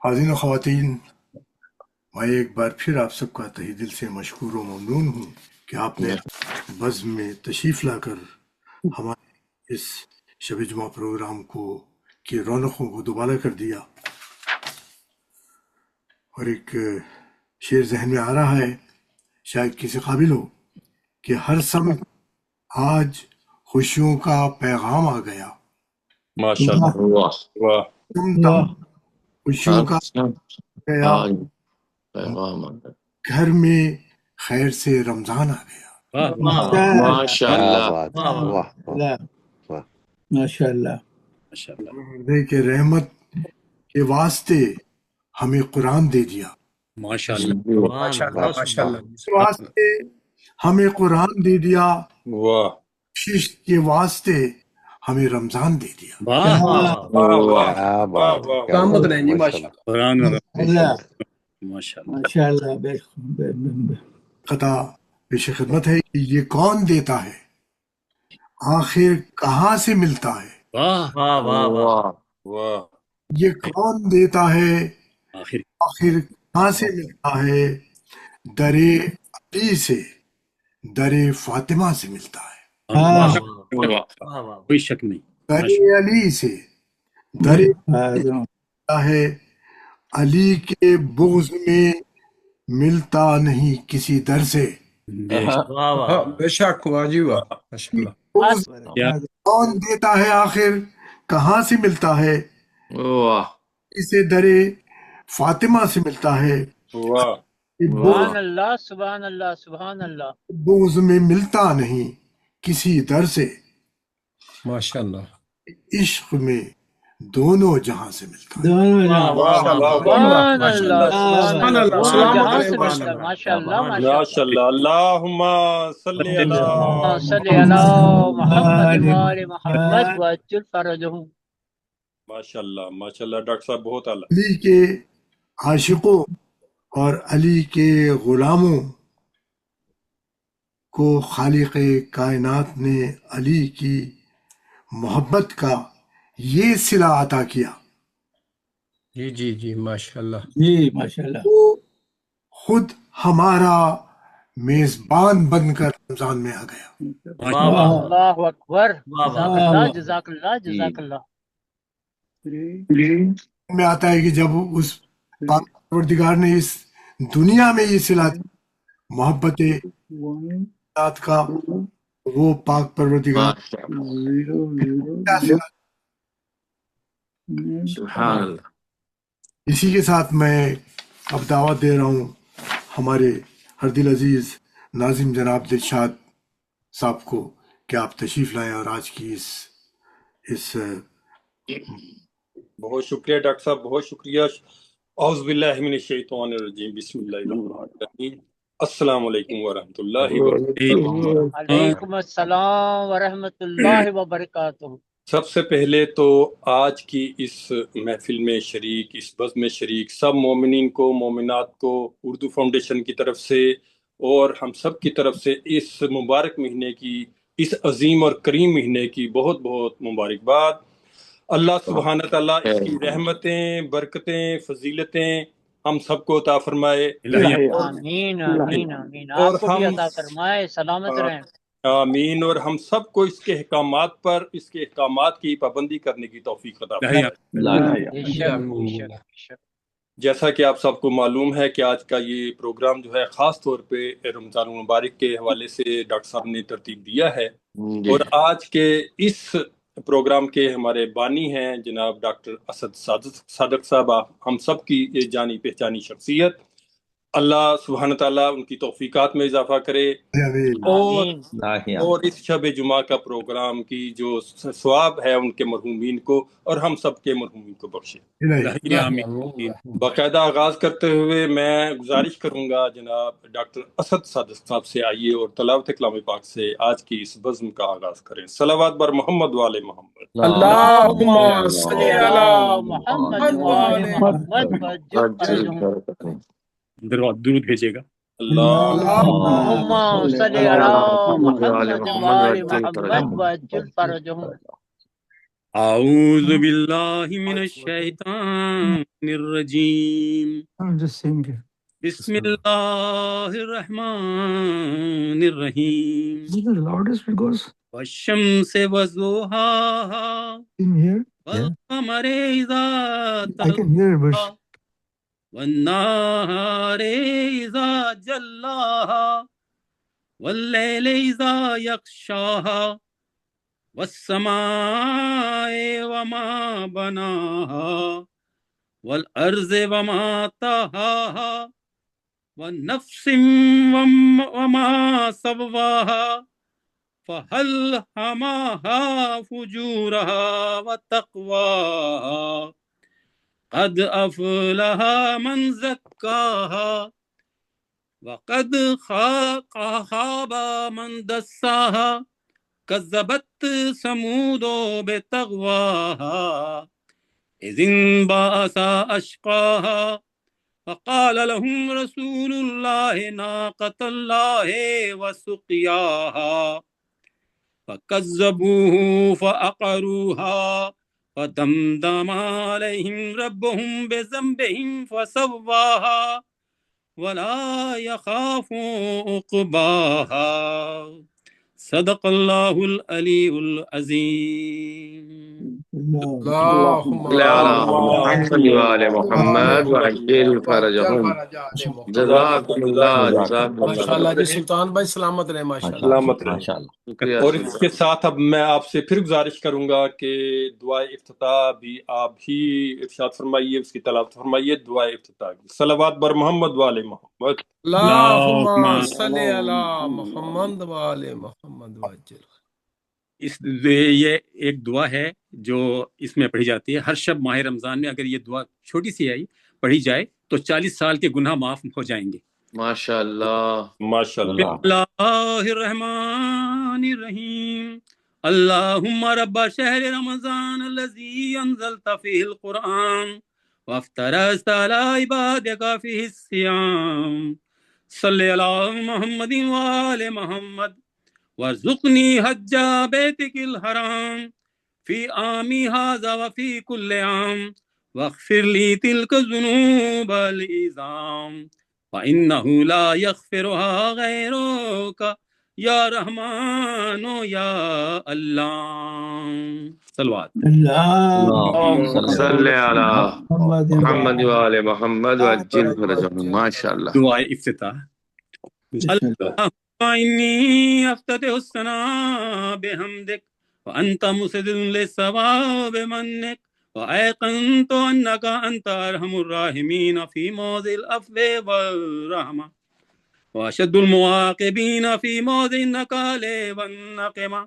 حاضرین و خواتین، میں ایک بار پھر آپ سب کا تہہ دل سے مشکور و ممنون ہوں کہ آپ نے بزم میں تشریف لا کر ہمارے اس شب جمعہ پروگرام کی رونقوں کو دوبارہ کر دیا۔ اور ایک شعر ذہن میں آ رہا ہے، شاید کسی قابل ہو، کہ ہر سمت آج خوشیوں کا پیغام آ گیا، ماشاءاللہ، واہ واہ، خوشیوں کا گیا، پیغام گھر میں خیر سے رمضان آ گیا۔ ماشاءاللہ، ماشاءاللہ، دے کے رحمت کے واسطے ہمیں قرآن دے دیا، واسطے ہمیں قرآن دے دیا، واہ بخشش کے واسطے ہمیں رمضان دے دیا۔ واہ واہ واہ، کامت رہیں جی، ماشاءاللہ ماشاءاللہ۔ خطا پیش خدمت ہے کہ یہ کون دیتا ہے، آخر کہاں سے ملتا ہے، واہ، یہ کون دیتا ہے، آخر کہاں سے ملتا ہے، در علی سے در فاطمہ سے ملتا ہے، کوئی شک نہیں، در علی سے در ملتا ہے، علی کے بغض میں ملتا نہیں کسی در سے، بے شک، واہ جی واہ، ماشاءاللہ۔ بغض کون دیتا ہے، آخر کہاں سے ملتا ہے، واہ اسے در فاطمہ سے ملتا ہے، واہ، سبحان اللہ، سبحان اللہ، سبحان اللہ۔ بغض میں ملتا نہیں کسی در سے، ماشاءاللہ، عشق میں دونوں جہاں سے ملتا ہے۔ سبحان اللہ، سبحان اللہ، دونوں سلام جہاں علیکم، سے ملتا ہے۔ ماشاءاللہ۔ ماشاءاللہ، ماشاءاللہ، اللہم صلی علی صلی علی محمد وآل محمد وعجل فرجہم۔ ماشاءاللہ ماشاءاللہ، ڈاکٹر صاحب بہت اعلیٰ۔ علی کے عاشقوں اور علی کے غلاموں کو خالق کائنات نے علی کی محبت کا یہ صلہ عطا کیا، جی جی جی، ماشاءاللہ، جی ماشاءاللہ، وہ خود ہمارا میزبان بن کر رمضان میں آ گیا۔ اللہ اکبر، جزاک اللہ، جزاک اللہ، جزاک اللہ۔ میں آتا ہے کہ جب اس پاک پروردگار نے اس دنیا میں یہ صلہ محبت ذات کا، وہ پاک پروردگار کیا صلہ، سبحان اللہ۔ اسی کے ساتھ میں اب دعوت دے رہا ہوں ہمارے ہر دل عزیز ناظم جناب دلشاد صاحب کو کہ آپ تشریف لائیں اور آج کی اس بہت شکریہ ڈاکٹر صاحب، بہت شکریہ۔ اعوذ باللہ من الشیطان الرجیم، بسم اللہ الرحمن الرحیم۔ السلام علیکم ورحمۃ اللہ وبرکاتہ۔ علیکم السلام ورحمۃ اللہ وبرکاتہ۔ سب سے پہلے تو آج کی اس محفل میں شریک، اس بزم میں شریک سب مومنین کو، مومنات کو اردو فاؤنڈیشن کی طرف سے اور ہم سب کی طرف سے اس مبارک مہینے کی، اس عظیم اور کریم مہینے کی بہت بہت مبارکباد۔ اللہ سبحانہ تعالیٰ اس کی رحمتیں، برکتیں، فضیلتیں ہم سب کو عطا فرمائے، آمین آمین آمین، آپ کو بھی عطا فرمائے، سلامت رہیں۔ آمین، اور ہم سب کو اس کے احکامات پر، اس کے احکامات کی پابندی کرنے کی توفیق عطا فرمائے۔ بے شک، بے شک، بے شک۔ جیسا کہ آپ سب کو معلوم ہے کہ آج کا یہ پروگرام جو ہے خاص طور پہ رمضان المبارک کے حوالے سے ڈاکٹر صاحب نے ترتیب دیا ہے، اور آج کے اس پروگرام کے ہمارے بانی ہیں جناب ڈاکٹر اسد صادق صاحب، ہم سب کی یہ جانی پہچانی شخصیت۔ اللہ سبحانہ تعالیٰ ان کی توفیقات میں اضافہ کرے، اور اس شب جمعہ کا پروگرام کی جو ثواب ہے ان کے مرحومین کو اور ہم سب کے مرحومین کو بخشے۔ باقاعدہ آغاز کرتے ہوئے میں گزارش کروں گا جناب ڈاکٹر اسد صادق صاحب سے، آئیے اور تلاوت کلام پاک سے آج کی اس بزم کا آغاز کریں۔ صلوات بر محمد وآل محمد۔ اللہم صلی علی محمد وآل محمد وعجل فرجہم۔ درود بھیجیے گا۔ اللہم صلی علی محمد وآل محمد وعجل فرجہم۔ اعوذ باللہ من الشیطان الرجیم بسم اللہ الرحمن الرحیم والشمس وضحاها والقمر اذا تلاها والنهار اذا جلاها والليل اذا يغشاها والسماء وما بناها والأرض وما طحاها والنفس وما سواها فألهمها فجورها وتقواها قد أفلح من زكاها وقد خاب من دساها كذبت ثمود بطغواها إذ انبعث أشقاها فقال لهم رسول الله ناقة الله وسقياها فكذبوه فعقروها فدمدم عليهم ربهم بذنبهم فسواها ولا يخاف عقباها صدق اللہ العلی العظیم اللهم صل على محمد وآل محمد وعجل فرجهم جزاکم اللہ جزاکم ماشاءاللہ اللہ جی سلطان بھائی سلامت رہے ماشاءاللہ سلامت رہیں۔ شکریہ اور اس کے ساتھ اب میں آپ سے پھر گزارش کروں گا کہ دعائے افتتاح بھی آپ ہی ارشاد فرمائیے، اس کی تلاوت فرمائیے دعائے افتتاح کی۔ صلوات بر محمد وآل محمد۔ اللہم صلی علی محمد وآل محمد وعجل۔ یہ ایک دعا ہے جو اس میں پڑھی جاتی ہے ہر شب ماہ رمضان میں۔ اگر یہ دعا چھوٹی سی آئی پڑھی جائے تو 40 سال کے گناہ معاف ہو جائیں گے۔ ماشاء اللہ ماشاء بسم اللہ۔ اللہ الرحمن الرحیم اللہم رب شہر رمضان الذی انزلت فیہ القرآن وافترضت علی عبادک فیہ الصیام صلی علی محمد وآل محمد وارزقنی حج بیتک الحرام فی عامی ھذا وفی کل عام واغفر لی تلک الذنوب العظام فإنه لا يغفرها غيرك یا رحمان یا اللہ۔ صلوات۔ اللهم صل على محمد محمد وآل محمد وعجل فرجهم ماشاء اللہ۔ دعائے افتتاح۔ اللہم انی افتتح الثناء بحمدک وانت مسد للثواب بمنک وایقنت انک انت ارحم الراحمین فی موضع العفو والرحمہ واشد المعاقبین فی موضع النکال والنقمہ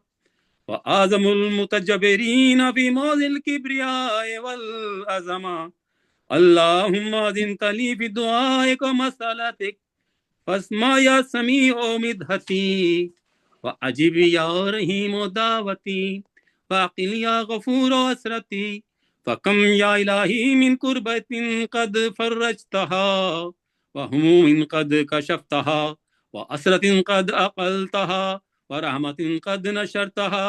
واعظم المتجبرین فی موضع الکبریاء والعظمہ۔ اللہم اذنت لی فی دعائک ومسألتک فاسمع یا سمیع مدحتی وعجب یا رحیم دعوتی فاقل یا غفور اسرتی فکم یا الہی من قربت قد فرجتها وہموم قد کشفتها واسرت قد اقلتها ورحمت قد نشرتها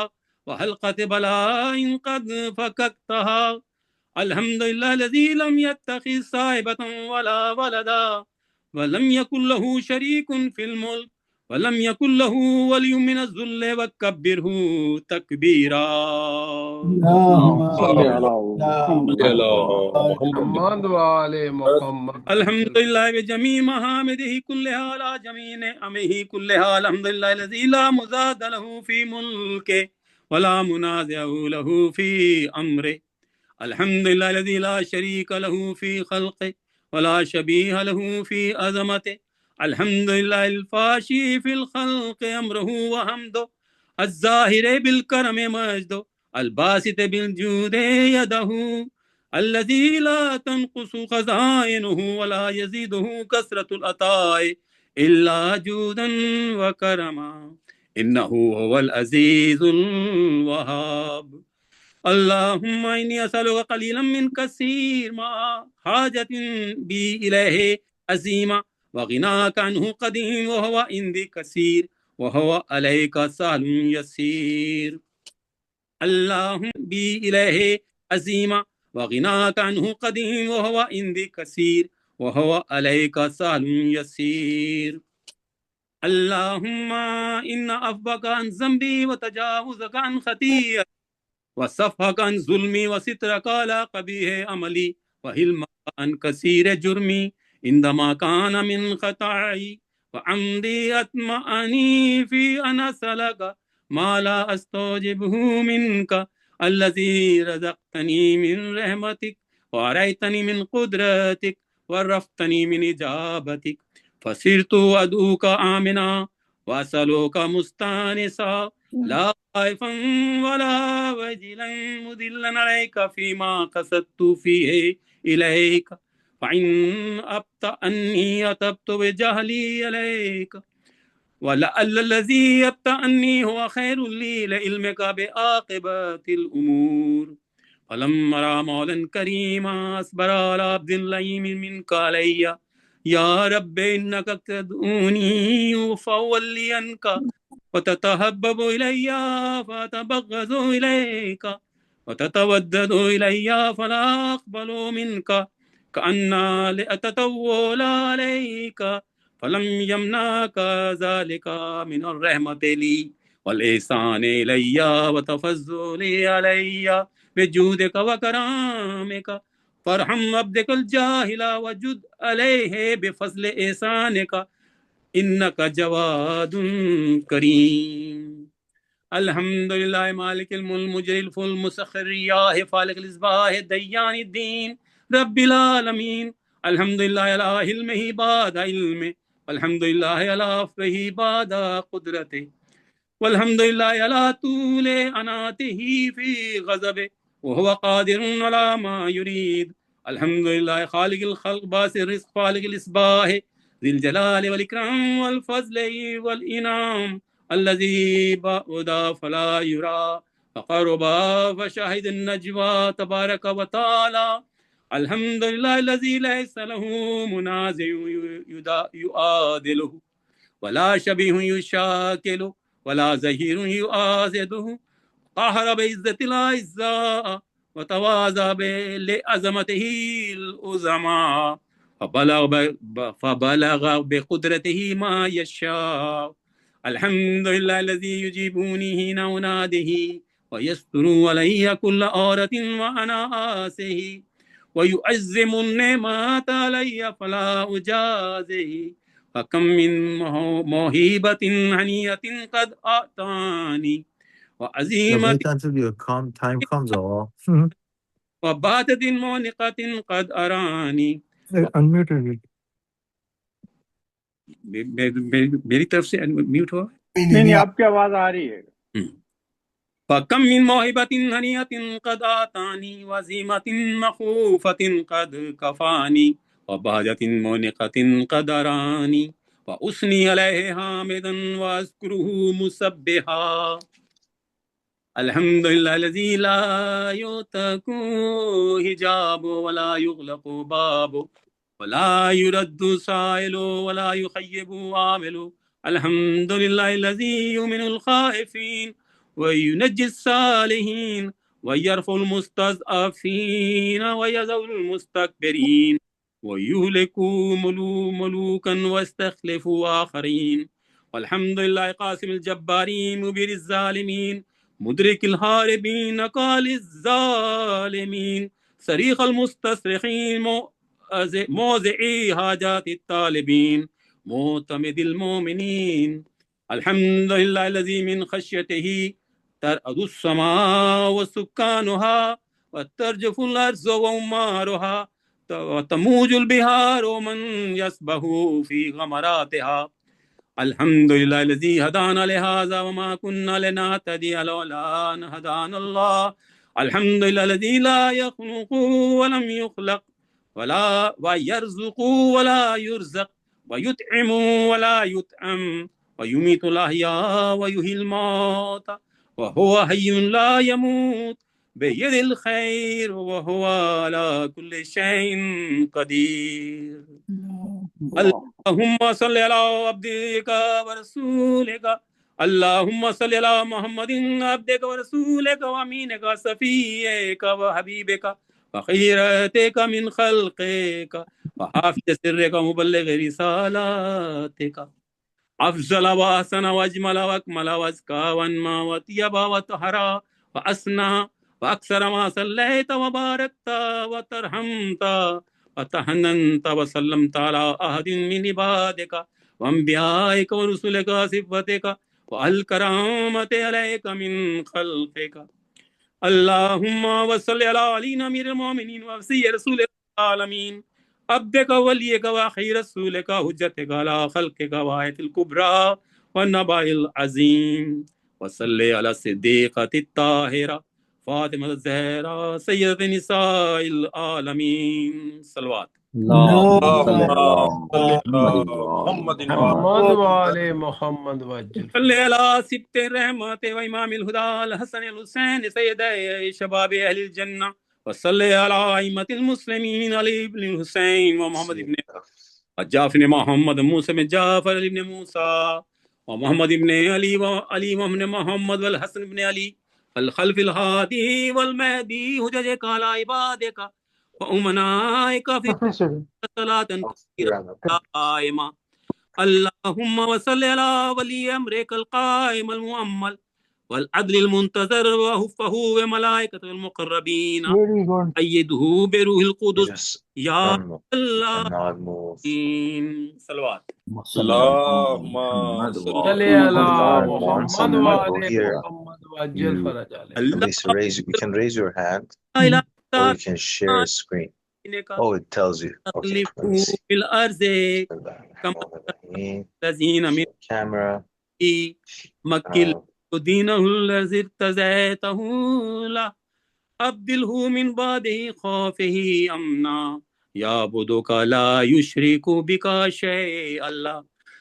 وحلقت بلاء قد فککتها الحمدللہ الذی لم يتخذ صاحبة ولا ولدا ولم يكن له شريك في الملك ولم يكن له ولي من الذل وكبره تكبيرا۔ محمد وآل محمد الحمد لله بجميع محامده كلها على جميع نعمه كلها الحمد لله الذي لا مزاد له في ملكه ولا منازع له في أمره الحمد لله الذي لا شريك له في خلقه ولا شبيه له في عظمته الحمد لله الفاشي في الخلق أمره وحمده الظاهر بالكرم مجده الباسط بالجود يده الذي لا تنقص خزائنه ولا يزيده كثرة العطاء إلا جودا وكرما إنه هو العزيز الوهاب۔ اللهم إني أسألك قليلا من كثير ما حاجة بي إليه عظيمة وغناك عنه قديم وهو عندي كثير وهو عليك سهل يسير۔ اللهم بي إليه عزيما وغناك عنه قديم وهو عندي كثير وهو عليك سهل يسير. اللهم إن عفوك عن ذنبي وتجاوزك عن خطيئتي وصفحك عن ظلمي وسترك على قبيح عملي وحلمك عن كثير جرمي عندما كان من خطاي وعمدي أطمعني في أن أسألك ما لا أستوجبه منك الذي رزقتني من رحمتك وأريتني من قدرتك ورفتني من إجابتك فصرت أدعوك آمنا وأسألك مستانسا لا خائفا ولا وجلا مذلا عليك فيما قصدت فيه إليك فإن أبت أني أتبت بجهلي عليك ولعل الذي يبت أني هو خير لي لعلمك بعاقبة الأمور فلما رأى مولا كريما أصبر على عبد اللئيم منك علي يا رب إنك تدعوني فأولي عنك وتتهبب إلي فأتبغض إليك وتتودد إلي فلا أقبل منك كأن لأتطول عليك فلم يمنعك ذلك من الرحمة لي والإحسان إلي وتفضل علي بجودك وكرامك فارحم عبدك الجاهل وجد عليه بفضل إحسانك إنك جواد كريم. الحمد لله مالك الملك مجري الفلك مسخر الرياح فالق الإصباح ديان الدين رب العالمين. الحمد لله على علمه بعد علمه والحمد لله على عفوه بعد قدرته والحمد لله على طول أناته في غضبه وهو قادر على ما يريد. الحمد لله خالق الخلق باسط الرزق فالق الإصباح ذي الجلال والإكرام والفضل والإنعام الذي بعد فلا يرى فقرب فشاهد النجوى تبارك وتعالى. الحمد لله الذي ليس له منازع يعادله ولا شبيه يشاكله ولا زهير يؤازده قهر بعزة الأعزاء وتواضع لعظمته العظمى فبلغ بقدرته ما يشاء. الحمد لله الذي يجيبني حين أناده ويستر علي كل عورة وأنا آسه ويعزم النعمات علي فلا أجازه فكم من موهبة هنية قد أعطاني وعزيمة until your time comes off. وباتة مونقة قد أراني. Unmuted. میری طرف سے میوٹ ہوا نہیں آپ کی آواز آ رہی ہے. فكم من موهبة هنية قد آتاني وعزيمة مخوفة قد كفاني وبهجة مونقة قد أراني وأثني عليه حامدا وأذكره مسبحا. الحمد لله الذي لا يؤتك حجاب ولا يغلق باب ولا يرد سائل ولا يخيب عامل. الحمد لله الذي يؤمن الخائفين وينجي الصالحين ويرفع المستضعفين ويذل المستكبرين ويهلك ملوكا ويستخلف آخرين. والحمد لله قاسم الجبارين مبير الظالمين مدرك الهاربين قال الظالمين صريخ المستصرخين موزعي حاجات الطالبين معتمد المؤمنين. الحمد لله الذي من خشيته ترعد السماء وسكانها وترجف الأرض وأمارها وتموج البحار ومن يسبح في غمراتها. الحمد لله الذي هدانا لهذا وما كنا لنهتدي لولا أن هدانا الله. الحمد لله الذي لا يخلق ولم يخلق ولا ويرزق ولا يرزق ويطعم ولا يطعم ويميت الأحياء ويحيي الموت وهو حي لا يموت بيد الخير وهو على كل شيء قدير. اللهم صل على عبدك ورسولك اللهم صل على محمد عبدك ورسولك وامينك وصفيك وحبيبك وخيرتك من خلقك وحافظ سرك ومبلغ رسالاتك أفضل وأحسن وأجمل وأكمل وأزكى وأنمى وأطيب وطهر وأسنى وأكثر ما صليت وباركت وترحمت وتحننت وسلمت على أحد من عبادك وأنبيائك ورسلك وصفتك والكرامة عليك من خلقك اللهم وصل على علي أمير المؤمنين ووصي رسول العالمين عبدك وليك وأخي رسولك حجتك على خلقك وآية الكبرى والنبأ العظيم وصل على الصديقة الطاهرة فاطمة الزهراء سيدة نساء العالمين صلوات اللهم محمد محمد وآل محمد وجل صل على سبت الرحمة وإمام الهدى الحسن الحسين سيد شباب أهل الجنة وصل على أئمة المسلمين علي بن الحسين ومحمد بن جعفر محمد موسى بن جعفر بن موسى ومحمد بن علي وعلي بن محمد والحسن بن علي الخلف الهادي والمهدي هججك على عبادك وأمنائك في صلاة كثيرة قائمة اللهم وصل على ولي أمرك القائم المؤمل والعدل المنتظر وحفه وملائكة المقربين أيده بروح القدس يا الله صلوات اللهم صل على محمد وآل محمد وجل فرج عليه. الله At least you can raise your hand لا إله or you can share a screen. Oh, it tells you. Okay, let me see. في الأرض كما Bismillahirrahmanirrahim. الذين من Camera. مكل دينه الذي ارتزيته له أبدله من بعده خوفه أمنا يعبدك لا يشرك بك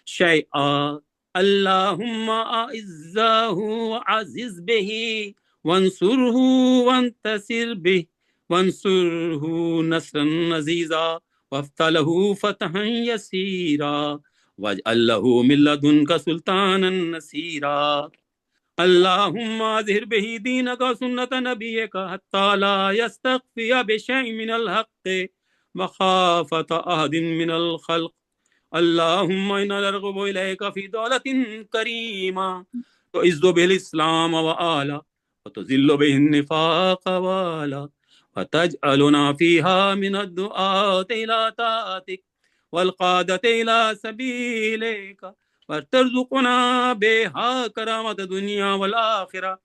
شيئا اللهم أعزه وعزز به وانصره وانتصر به وانصره نصرا عزيزا وافتح له فتحا يسيرا واجعل له من لدنك سلطانا نصيرا اللهم اظهر به دينك وسنة نبيك حتى لا يستخفي بشيء من الحق مخافة أحد من الخلق اللهم إنا نرغب إليك في دولة كريمة تعز به الإسلام وآله وتذل به النفاق وآله وتجعلنا فيها من الدعاة إلى طاعتك والقادة إلى سبيلك وترزقنا بها كرامة الدنيا والآخرة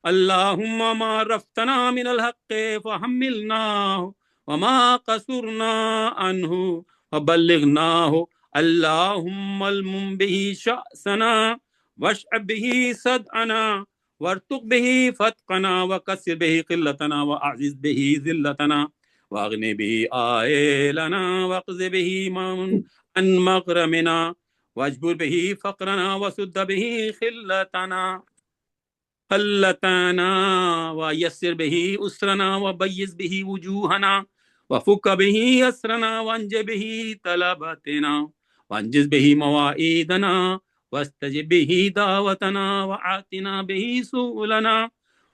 اللهم ما عرفتنا من الحق فحملناه وما قصرنا عنه وبلغناه اللهم المم به شأسنا واشعب به صدعنا وارتق به فتقنا وكسر به قلتنا وأعزز به ذلتنا واغني به آئلنا واقض به عن مغرمنا واجبر به فقرنا وسد به خلتنا ويسر به أسرنا وبيز به وجوهنا وفك به أسرنا وانج به طلباتنا وانجز به مواعيدنا واستجب به دعوتنا وآتنا به سؤلنا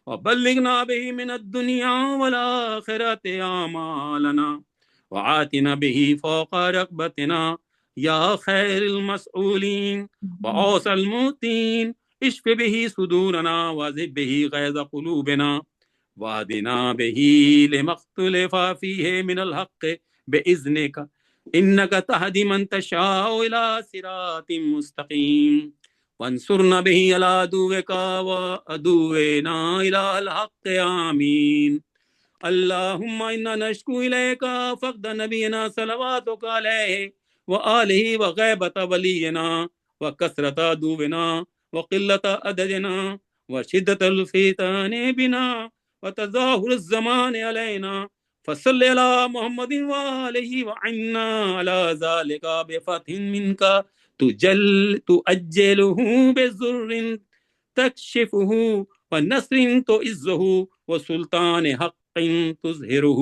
وبلغنا به من الدنيا والآخرة آمالنا وآتنا به فوق رغبتنا يا خير المسؤولين وأوصى الموتين اشف به صدورنا وذب به غيظ قلوبنا واهدنا به لما اختلف فيه من الحق بإذنك إنك تهدي من تشاء إلى صراط مستقيم وانصرنا به على عدوك وعدونا إلى الحق آمين اللهم إنا نشكو إليك فقد نبينا صلواتك عليه وآله وغيبة ولينا وكثرة عدونا وقلة عددنا وشدة الفتن بنا وتظاهر الزمان علينا فصل على محمد وآله وعنا على ذلك بفتح منك تؤجله بزر تكشفه ونصر تعزه وسلطان حق تظهره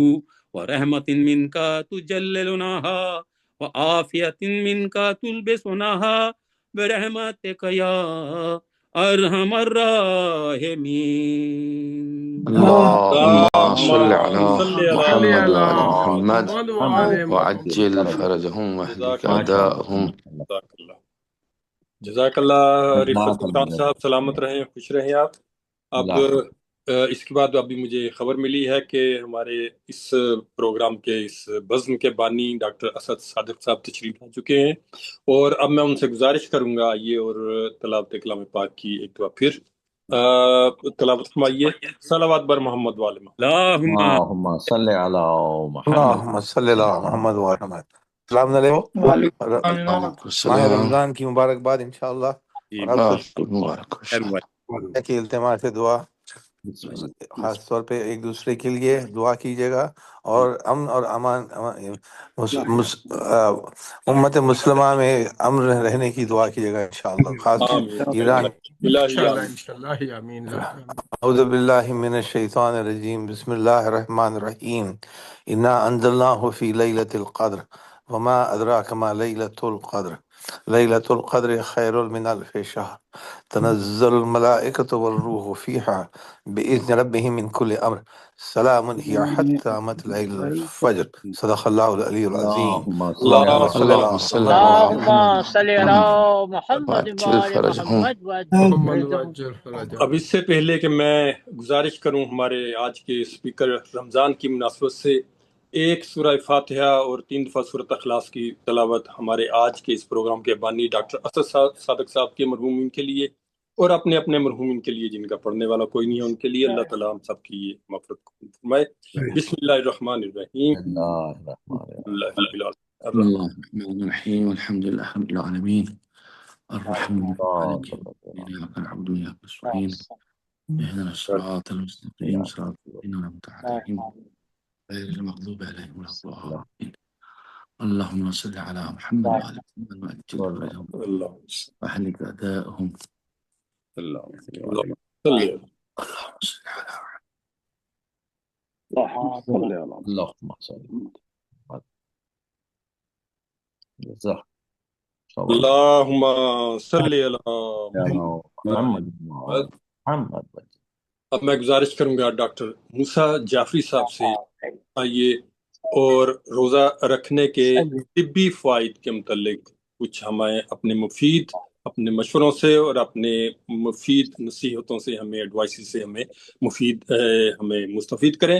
ورحمة منك تجللناها وعافية منك تلبسناها برحمتك يا ارحم الراحمین. اللهم صل على صل على محمد على وعلى محمد محمد وعلى وعجل محمد. فرجهم واهلك جزاک اللہ أعداءهم. جزاک اللہ جزاک اللہ رفت سلطان صاحب، سلامت رہیں، خوش رہیں آپ. اب اس کے بعد ابھی مجھے خبر ملی ہے کہ ہمارے اس پروگرام کے اس بزم کے بانی ڈاکٹر اسد صادق صاحب تشریف لا چکے ہیں، اور اب میں ان سے گزارش کروں گا آئیے اور تلاوت کلام پاک کی ایک دفعہ پھر تلاوت فرمائیے. صلوات بر محمد والے محمد. اللهم صل على محمد. اللهم صل على محمد وعلى محمد. السلام علیکم. وعلیکم ماہ السلام. رمضان کی مبارکباد انشاءاللہ. جی، اور آپ آپ کو مبارک ہو. کی التماس سے دعا، خاص طور پہ ایک دوسرے کے لیے دعا کیجیے گا، اور امن اور امان امت مسلمہ میں امن رہنے کی دعا کیجیے گا انشاءاللہ، خاص ایران. انشاءاللہ آمین. اعوذ باللہ من الشیطان الرجیم، بسم اللہ الرحمن الرحیم. انا انزلناہ فی لیلۃ القدر وما ادراک ما لیلۃ القدر لیلۃ القدر خیر من الف شہر تنزل الملائکۃ والروح فیہا بإذن ربہم من کل امر سلام ہی حتی مطلع الفجر. صدق اللہ العلی العظیم. اللهم صل على اللهم محمد صل على محمد وعجل وعلى فرجهم. محمد محمد وعجل فرجهم. اب اس سے پہلے کہ میں گزارش کروں ہمارے آج کے اسپیکر رمضان کی مناسبت سے ایک سورہ فاتحہ اور 3 دفعہ سورۃ اخلاص کی تلاوت ہمارے آج کے اس پروگرام کے بانی ڈاکٹر اسد صادق صاحب کے مرحومین کے لیے اور اپنے اپنے مرحومین کے لیے جن کا پڑھنے والا کوئی نہیں ہے ان کے لیے، اللہ تعالیٰ ہم سب کی یہ مغفرت کو فرمائے. بسم اللہ الرحمن الرحیم. اللہ رب العالمین الرحمن الرحیم الحمد للہ رب العالمین الرحمن مالک یوم الدین ایاک نعبد وایاک نستعین اهدنا الصراط المستقیم صراط الذین انعمت علیہم غیر المغضوب علیہم ولا الضالین. اللهم صل على محمد وعلى محمد وعجل فرجهم واهلك أعداءهم. اللهم صل على اللهم صل على اللهم صل. جزاك اللهم صل علی محمد محمد. اب میں گزارش کروں گا ڈاکٹر موسیٰ جعفری صاحب سے آئیے اور روزہ رکھنے کے طبی فوائد کے متعلق کچھ ہمیں اپنے مشوروں سے اور اپنے مفید نصیحتوں سے ہمیں ایڈوائسز سے ہمیں مستفید کریں.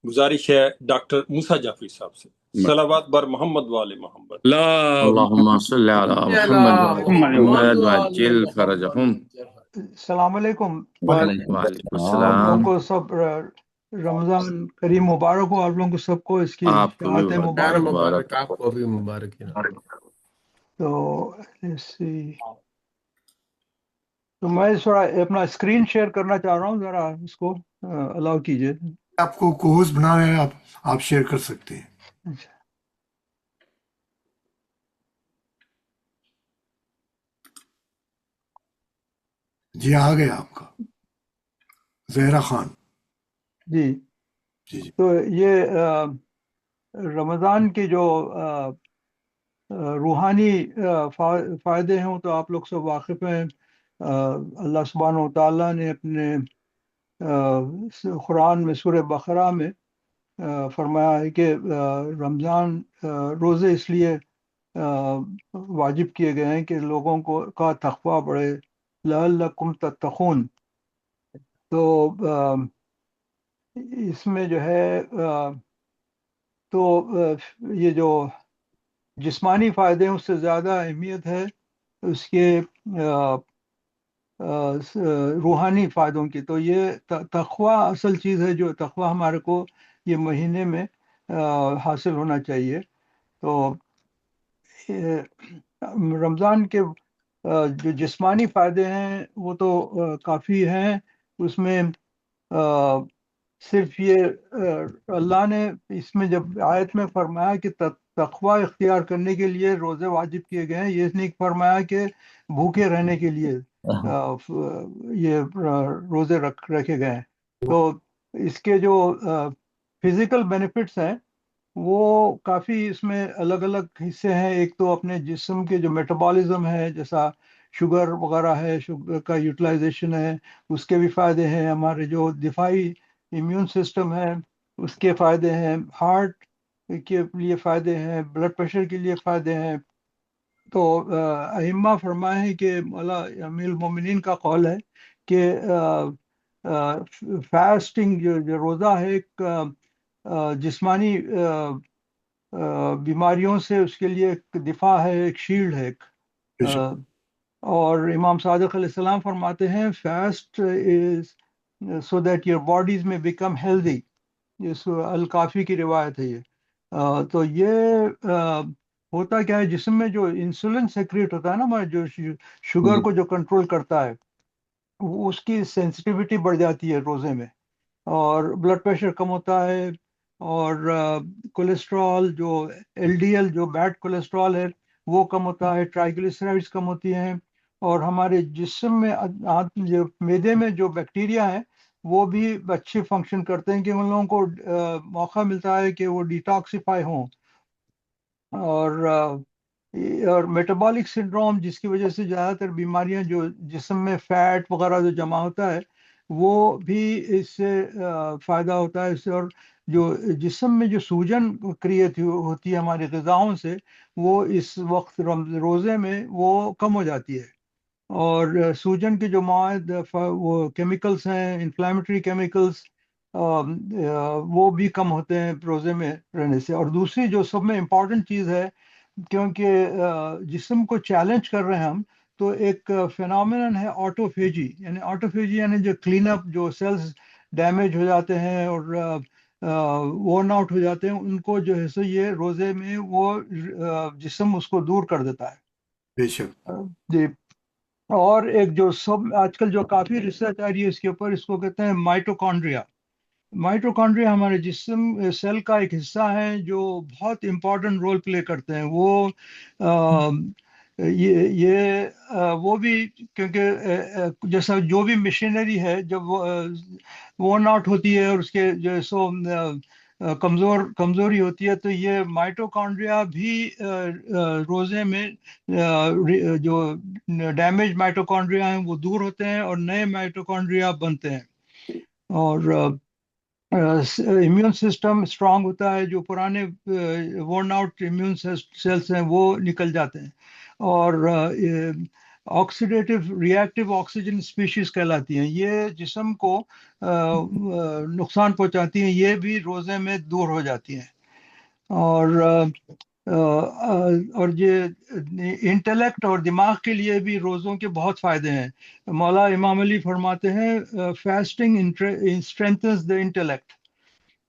گزارش ہے ڈاکٹر موسیٰ جعفری صاحب سے. صلوات بر محمد والے محمد. اللهم صل على محمد وعلى وعجل فرجهم. السلام علیکم. وعلیکم آپ السلام. لوگوں کو سب رمضان کریم مبارک ہو. آپ لوگوں کو سب کو اس کی آپ کو بھی شفاعت مبارک. آپ کو بھی مبارک. تو میں تھوڑا اپنا اسکرین شیئر کرنا چاہ رہا ہوں، ذرا اس کو الاؤ کیجیے. آپ کو کوہوس بنانا ہے، آپ شیئر کر سکتے ہیں. جی آ گیا آپ کا زہرا خان. جی تو یہ رمضان کے جو روحانی فائدے ہیں تو آپ لوگ سب واقف ہیں. اللہ سبحانہ و تعالیٰ نے اپنے قرآن میں سورہ بقرہ میں فرمایا ہے کہ رمضان روزے اس لیے واجب کیے گئے ہیں کہ لوگوں کا تقویٰ بڑھے، لعلکم تتقون. تو اس میں جو ہے تو یہ جو جسمانی فائدے ہیں اس سے زیادہ اہمیت ہے اس کے روحانی فائدوں کی. تو یہ تقویٰ اصل چیز ہے، جو تقویٰ ہمارے کو یہ مہینے میں حاصل ہونا چاہیے. تو رمضان کے جو جسمانی فائدے ہیں وہ تو کافی ہیں. اس میں صرف یہ اللہ نے اس میں جب آیت میں فرمایا کہ تقویٰ اختیار کرنے کے لیے روزے واجب کیے گئے ہیں، یہ نہیں فرمایا کہ بھوکے رہنے کے لیے یہ روزے رکھے گئے ہیں. تو اس کے جو فزیکل بینیفٹس ہیں وہ کافی اس میں الگ الگ حصے ہیں. ایک تو اپنے جسم کے جو میٹابولزم ہے، جیسا شوگر وغیرہ ہے، شوگر کا یوٹیلائزیشن ہے، اس کے بھی فائدے ہیں. ہمارے جو دفاعی امیون سسٹم ہے اس کے فائدے ہیں، ہارٹ کے لیے فائدے ہیں، بلڈ پریشر کے لیے فائدے ہیں. تو ائمہ فرمائے ہیں کہ مولا امیر المومنین کا قول ہے کہ فاسٹنگ جو روزہ ہے ایک جسمانی بیماریوں سے اس کے لیے ایک دفاع ہے، ایک شیلڈ ہے ایک. اور امام صادق علیہ السلام فرماتے ہیں fast is so that your bodies میں بیکم ہیلدی. اس الکافی کی روایت ہے یہ. تو یہ ہوتا کیا ہے، جسم میں جو انسولین سیکریٹ ہوتا ہے نا ہمارا، جو شوگر کو جو کنٹرول کرتا ہے، وہ اس کی سینسٹیوٹی بڑھ جاتی ہے روزے میں، اور بلڈ پریشر کم ہوتا ہے، اور کولیسٹرول جو ایل ڈی ایل جو بیڈ کولیسٹرول ہے وہ کم ہوتا ہے، ٹرائیگلیسرائڈز کم ہوتی ہیں، اور ہمارے جسم میں جو معدے میں جو بیکٹیریا ہیں وہ بھی اچھے فنکشن کرتے ہیں کہ ان لوگوں کو موقع ملتا ہے کہ وہ ڈیٹاکسیفائی ہوں. اور میٹابولک سنڈروم جس کی وجہ سے زیادہ تر بیماریاں جو جسم میں فیٹ وغیرہ جو جمع ہوتا ہے وہ بھی اس سے فائدہ ہوتا ہے اس سے. اور جو جسم میں جو سوجن کریٹ ہوتی ہے ہماری غذاؤں سے، وہ اس وقت روزے میں وہ کم ہو جاتی ہے. اور سوجن کے جو مواد وہ کیمیکلز ہیں، انفلیمیٹری کیمیکلز، وہ بھی کم ہوتے ہیں روزے میں رہنے سے. اور دوسری جو سب میں امپورٹنٹ چیز ہے، کیونکہ جسم کو چیلنج کر رہے ہیں ہم، تو ایک فینومینن ہے آٹوفیجی. یعنی آٹوفیجی یعنی جو کلین اپ، جو سیلز ڈیمیج ہو جاتے ہیں اور ورن آؤٹ ہو جاتے ہیں، ان کو جو ہے سو یہ روزے میں وہ جسم اس کو دور کر دیتا ہے. بے شک جی. اور ایک جو سب آج کل جو کافی ریسرچ آ رہی ہے اس کے اوپر، اس کو کہتے ہیں مائٹوکونڈریا. مائٹوکونڈریا ہمارے جسم سیل کا ایک حصہ ہے جو بہت امپورٹنٹ رول پلے کرتے ہیں. وہ وہ بھی کیونکہ جیسا جو بھی مشینری ہے جب ورن آؤٹ ہوتی ہے اور اس کے جو سو کمزوری ہوتی ہے، تو یہ مائٹوکونڈریا بھی روزے میں جو ڈیمیج مائٹوکونڈریا ہیں وہ دور ہوتے ہیں اور نئے مائٹوکونڈریا بنتے ہیں. اور امیون سسٹم اسٹرانگ ہوتا ہے، جو پرانے ورن آؤٹ امیون سیلس ہیں وہ نکل جاتے ہیں. اور آکسیڈیٹو ریئیکٹیو آکسیجن اسپیشیز کہلاتی ہیں، یہ جسم کو نقصان پہنچاتی ہیں، یہ بھی روزے میں دور ہو جاتی ہیں. اور یہ انٹلیکٹ اور دماغ کے لیے بھی روزوں کے بہت فائدے ہیں. مولا امام علی فرماتے ہیں فاسٹنگ اسٹرینتھنز دا انٹلیکٹ.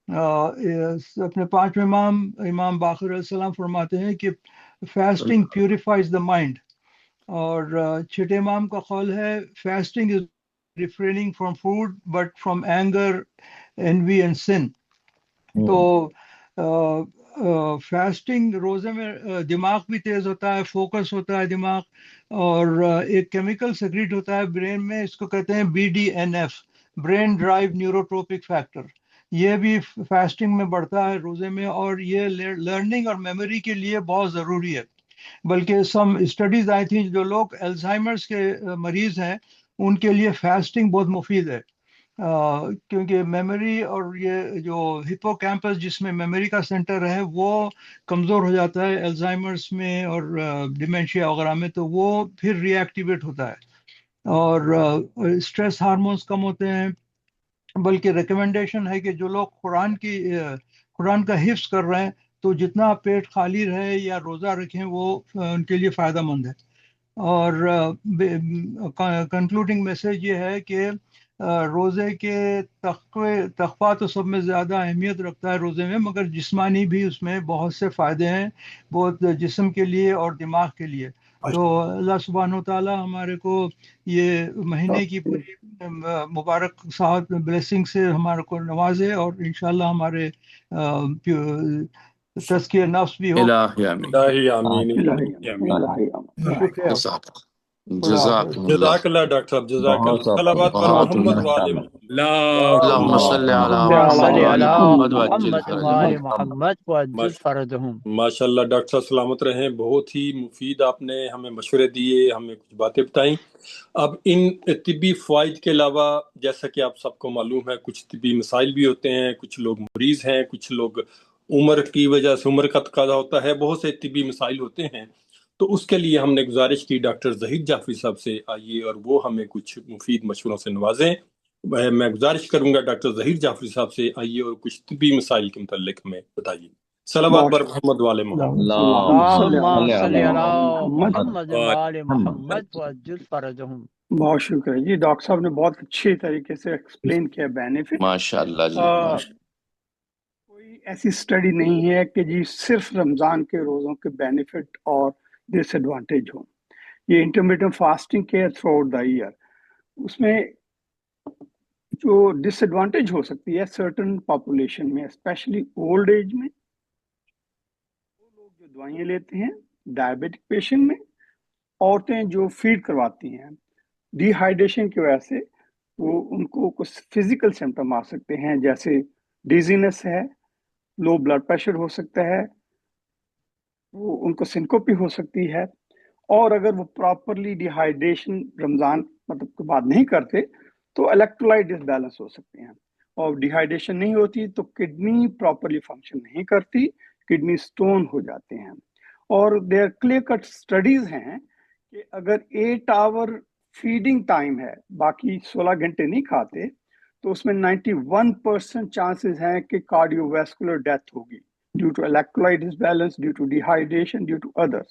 اپنے پانچویں امام باقر علیہ السلام فرماتے ہیں کہ فاسٹنگ پیوریفائز دا مائنڈ. اور چھٹے امام کا قول ہے fasting is refraining from food but from anger, envy and sin. تو فاسٹنگ روزے میں دماغ بھی تیز ہوتا ہے، فوکس ہوتا ہے دماغ، اور ایک کیمیکل سیکریٹ ہوتا ہے برین میں، اس کو کہتے ہیں BDNF، برین ڈرائیو نیوروٹروپک فیکٹر. یہ بھی فاسٹنگ میں بڑھتا ہے روزے میں، اور یہ لرننگ اور میموری کے لیے بہت ضروری ہے. بلکہ سم اسٹڈیز آئی تھیں جو لوگ الزائمرس کے مریض ہیں ان کے لیے فاسٹنگ بہت مفید ہے، کیونکہ میموری اور یہ جو ہپو کیمپس جس میں میموری کا سینٹر ہے وہ کمزور ہو جاتا ہے الزائمرس میں اور ڈیمینشیا وغیرہ میں، تو وہ پھر ری ایکٹیویٹ ہوتا ہے. اور اسٹریس ہارمونس کم ہوتے ہیں. بلکہ ریکمنڈیشن ہے کہ جو لوگ قرآن کا حفظ کر رہے ہیں تو جتنا پیٹ خالی رہے یا روزہ رکھیں وہ ان کے لیے فائدہ مند ہے. اور کنکلوڈنگ میسج یہ ہے کہ روزے کے تقویٰ تو سب میں زیادہ اہمیت رکھتا ہے روزے میں، مگر جسمانی بھی اس میں بہت سے فائدے ہیں، بہت جسم کے لیے اور دماغ کے لیے. تو اللہ سبحانہ وتعالیٰ ہمارے کو یہ مہینے کی پوری مبارک سعادت بلیسنگ سے ہمارے کو نوازے، اور انشاءاللہ ہمارے تزکیہ نفس بھی ہو. الہی آمین. جزاک اللہ ڈاکٹر صاحب، جزاک اللہ. صلوات پر محمد و آل محمد. اللهم صل على صل محمد على وآل محمد وعجل محمد فرجهم وآل محمد وعجل فرجهم۔ ماشاء اللہ ڈاکٹر صاحب سلامت رہیں، بہت ہی مفید آپ نے ہمیں مشورے دیے، ہمیں کچھ باتیں بتائیں۔ اب ان طبی فوائد کے علاوہ جیسا کہ آپ سب کو معلوم ہے کچھ طبی مسائل بھی ہوتے ہیں، کچھ لوگ مریض ہیں، کچھ لوگ عمر کی وجہ سے عمر کا تقاضا ہوتا ہے، بہت سے طبی مسائل ہوتے ہیں، تو اس کے لیے ہم نے گزارش کی ڈاکٹر ظہیر جعفری صاحب سے آئیے اور وہ ہمیں کچھ مفید مشوروں سے نوازیں۔ میں گزارش کروں گا ڈاکٹر ظہیر جعفری صاحب سے آئیے اور کچھ طبی مسائل کے متعلق ہمیں بتائیے۔ صلوات بر محمد والے محمد۔ اللہم صل علی محمد وآل محمد وعجل فرجهم۔ بہت شکریہ جی، ڈاکٹر صاحب نے بہت اچھے طریقے سے ایکسپلین کیا بینیفٹ۔ ماشاء اللہ جی، کوئی ایسی اسٹڈی نہیں ہے کہ جی صرف رمضان کے روزوں کے بینیفٹ اور ڈس ایڈوانٹیج ہوں، یہ انٹرمیڈیٹ فاسٹنگ کے تھرو آؤٹ دا ایئر، اس میں جو ڈس ایڈوانٹیج ہو سکتی ہے سرٹن پاپولیشن میں، اسپیشلی اولڈ ایج میں، وہ لوگ جو دوائیں لیتے ہیں، ڈائبٹک پیشنٹ میں، عورتیں جو فیڈ کرواتی ہیں، ڈی ہائیڈریشن کی وجہ سے وہ ان کو کچھ فزیکل سمٹم آ سکتے ہیں، جیسے ڈیزینس ہے، لو بلڈ پریشر ہو سکتا ہے، وہ ان کو سنکوپی ہو سکتی ہے، اور اگر وہ پراپرلی ڈی ہائیڈریشن رمضان مطلب کے بعد نہیں کرتے تو الیکٹرولائٹ ڈس بیلنس ہو سکتے ہیں، اور ڈی ہائیڈریشن نہیں ہوتی تو کڈنی پراپرلی فنکشن نہیں کرتی، کڈنی سٹون ہو جاتے ہیں۔ اور دیر کلیئر کٹ اسٹڈیز ہیں کہ اگر 8 آور فیڈنگ ٹائم ہے، باقی 16 گھنٹے نہیں کھاتے، تو اس میں 91% چانسز ہیں کہ کارڈیو ویسکولر ڈیتھ ہوگی due to electrolyte disbalance, due to dehydration, due to others.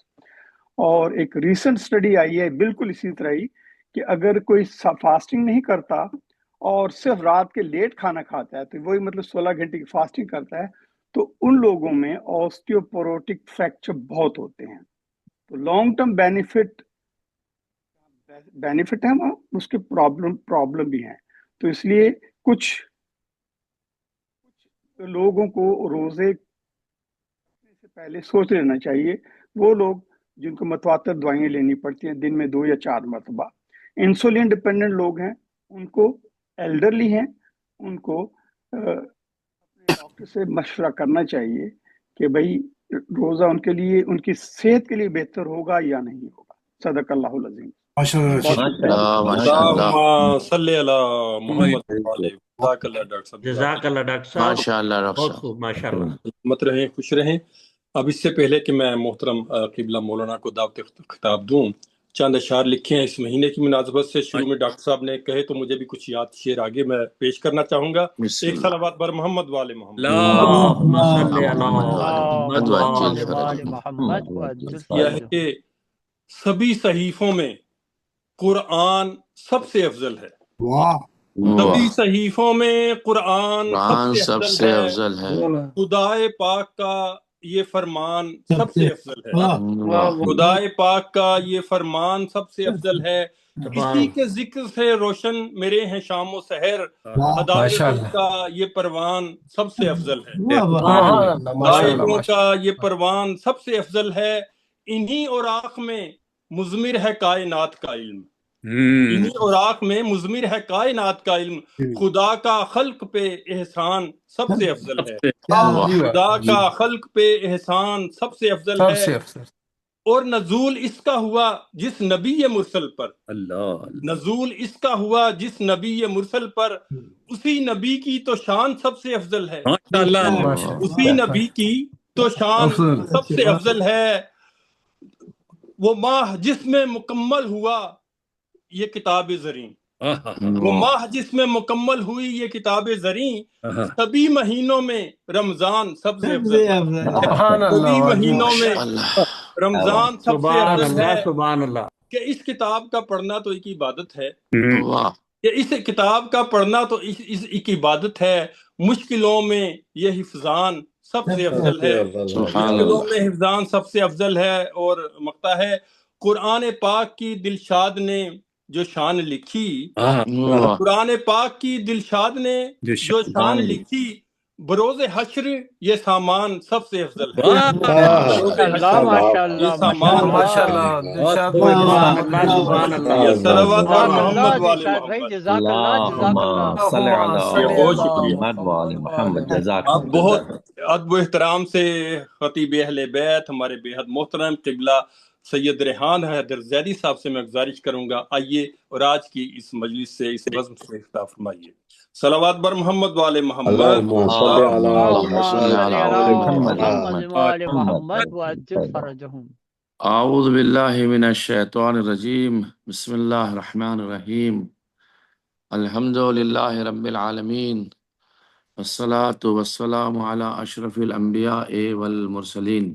اور ایک ریسنٹ اسٹڈی آئی ہے بالکل اسی طرح ہی کہ اگر کوئی فاسٹنگ نہیں کرتا اور صرف رات کے لیٹ کھانا کھاتا ہے، تو وہی مطلب 16 گھنٹے کی فاسٹنگ کرتا ہے، تو ان لوگوں میں آسٹیوپوروٹک فریکچر بہت ہوتے ہیں۔ تو لانگ ٹرم بینیفٹ ہے وہاں، اس کے پرابلم بھی ہیں۔ تو اس لیے کچھ لوگوں کو روزے سے پہلے سوچ لینا چاہیے، وہ لوگ جن کو متواتر دوائیں لینی پڑتی ہیں دن میں 2 یا 4 مرتبہ، انسولین ڈپینڈنٹ لوگ ہیں، ان کو، ایلڈرلی ہیں، ان کو اپنے ڈاکٹر سے مشورہ کرنا چاہیے کہ بھئی روزہ ان کے لیے، ان کی صحت کے لیے بہتر ہوگا یا نہیں ہوگا۔ صدق اللہ العظیم۔ اللہم صلی علی محمد وعلى جزاک اللہ ڈاکٹر صاحب، جزاک اللہ ڈاکٹر صاحب، ماشاء اللہ ڈاکٹر بہت صاحب، خوب، ماشاء اللہ۔ سلامت رہیں، خوش رہیں۔ اب اس سے پہلے کہ میں محترم قبلہ مولانا کو دعوت خطاب دوں، چند اشعار لکھے ہیں اس مہینے کی مناسبت سے، شروع میں ڈاکٹر صاحب نے کہے تو مجھے بھی کچھ یاد شعر آگے میں پیش کرنا چاہوں گا۔ ایک صلوات بر محمد والے محمد۔ اللہم صل علی محمد محمد وآل محمد وعجل یہ ہے فرجهم۔ کہ سبھی صحیفوں میں قرآن سب سے افضل ہے، سبھی صحیفوں میں قرآن سب سے افضل ہے، خدائے پاک کا یہ فرمان سب سے افضل ہے، خدائے پاک کا یہ فرمان سب سے افضل ہے، اسی کے ذکر سے روشن میرے ہیں شام و سحر، ہدایتوں کا یہ پروان سب سے افضل ہے، ہدایتوں کا یہ پروان سب سے افضل ہے، انہی اوراق میں مضمر ہے کائنات کا علم، انہی اوراق میں مضمر ہے کائنات کا علم، خدا کا خلق پہ احسان سب سے افضل ہے، خدا کا خلق پہ احسان سب سے افضل ہے، اور نزول اس کا ہوا جس نبی مرسل پر، نزول اس کا ہوا جس نبی مرسل پر، اسی نبی کی تو شان سب سے افضل ہے، اسی نبی کی تو شان سب سے افضل ہے، وہ ماہ جس میں مکمل ہوا یہ کتاب زریں، وہ ماہ جس میں مکمل ہوئی یہ کتاب زریں، سبھی مہینوں میں رمضان سب سے افضل ہے، سبھی مہینوں میں رمضان سب سے افضل ہے، سبحان اللہ۔ کہ اس کتاب کا پڑھنا تو ایک عبادت ہے، کہ اس کتاب کا پڑھنا تو ایک عبادت ہے، مشکلوں میں یہ حفظان سب سے افضل ہے، مشکلوں میں حفظان سب سے افضل ہے۔ اور مقطع ہے، قرآن پاک کی دلشاد نے جو شان لکھی، قرآن پاک کی دلشاد نے جو شان لکھی، بروز حشر یہ سامان سب سے افضل ہے. ماشاء اللہ ماشاء یہ اللہ سامان ماشاء اللہ دلشاد بھائی سبحان جزاک اللہ سبحان اللہ یہ صلوات بر سبحان اللہ محمد والے دلشاد بھائی محمد. جزاک اللہ جزاک اللہ اللهم صل على یہ بہت شکریہ. محمد وآل محمد اب جزاکم بہت ادب و احترام سے خطیب اہل بیت ہمارے بے حد محترم قبلہ سید ریحان حیدر زیدی صاحب سے میں گزارش کروں گا، آئیے اور آج کی اس مجلس سے اس بزم سے افتتاح فرمائیے. صلوات بر محمد والے محمد. اللهم صل على محمد محمد وآل محمد وعجل فرجهم. اعوذ باللہ من الشیطان الرجیم. بسم اللہ الرحمن الرحیم. الحمد للہ رب العالمین والصلاة والسلام علی اشرف الانبیاء والمرسلین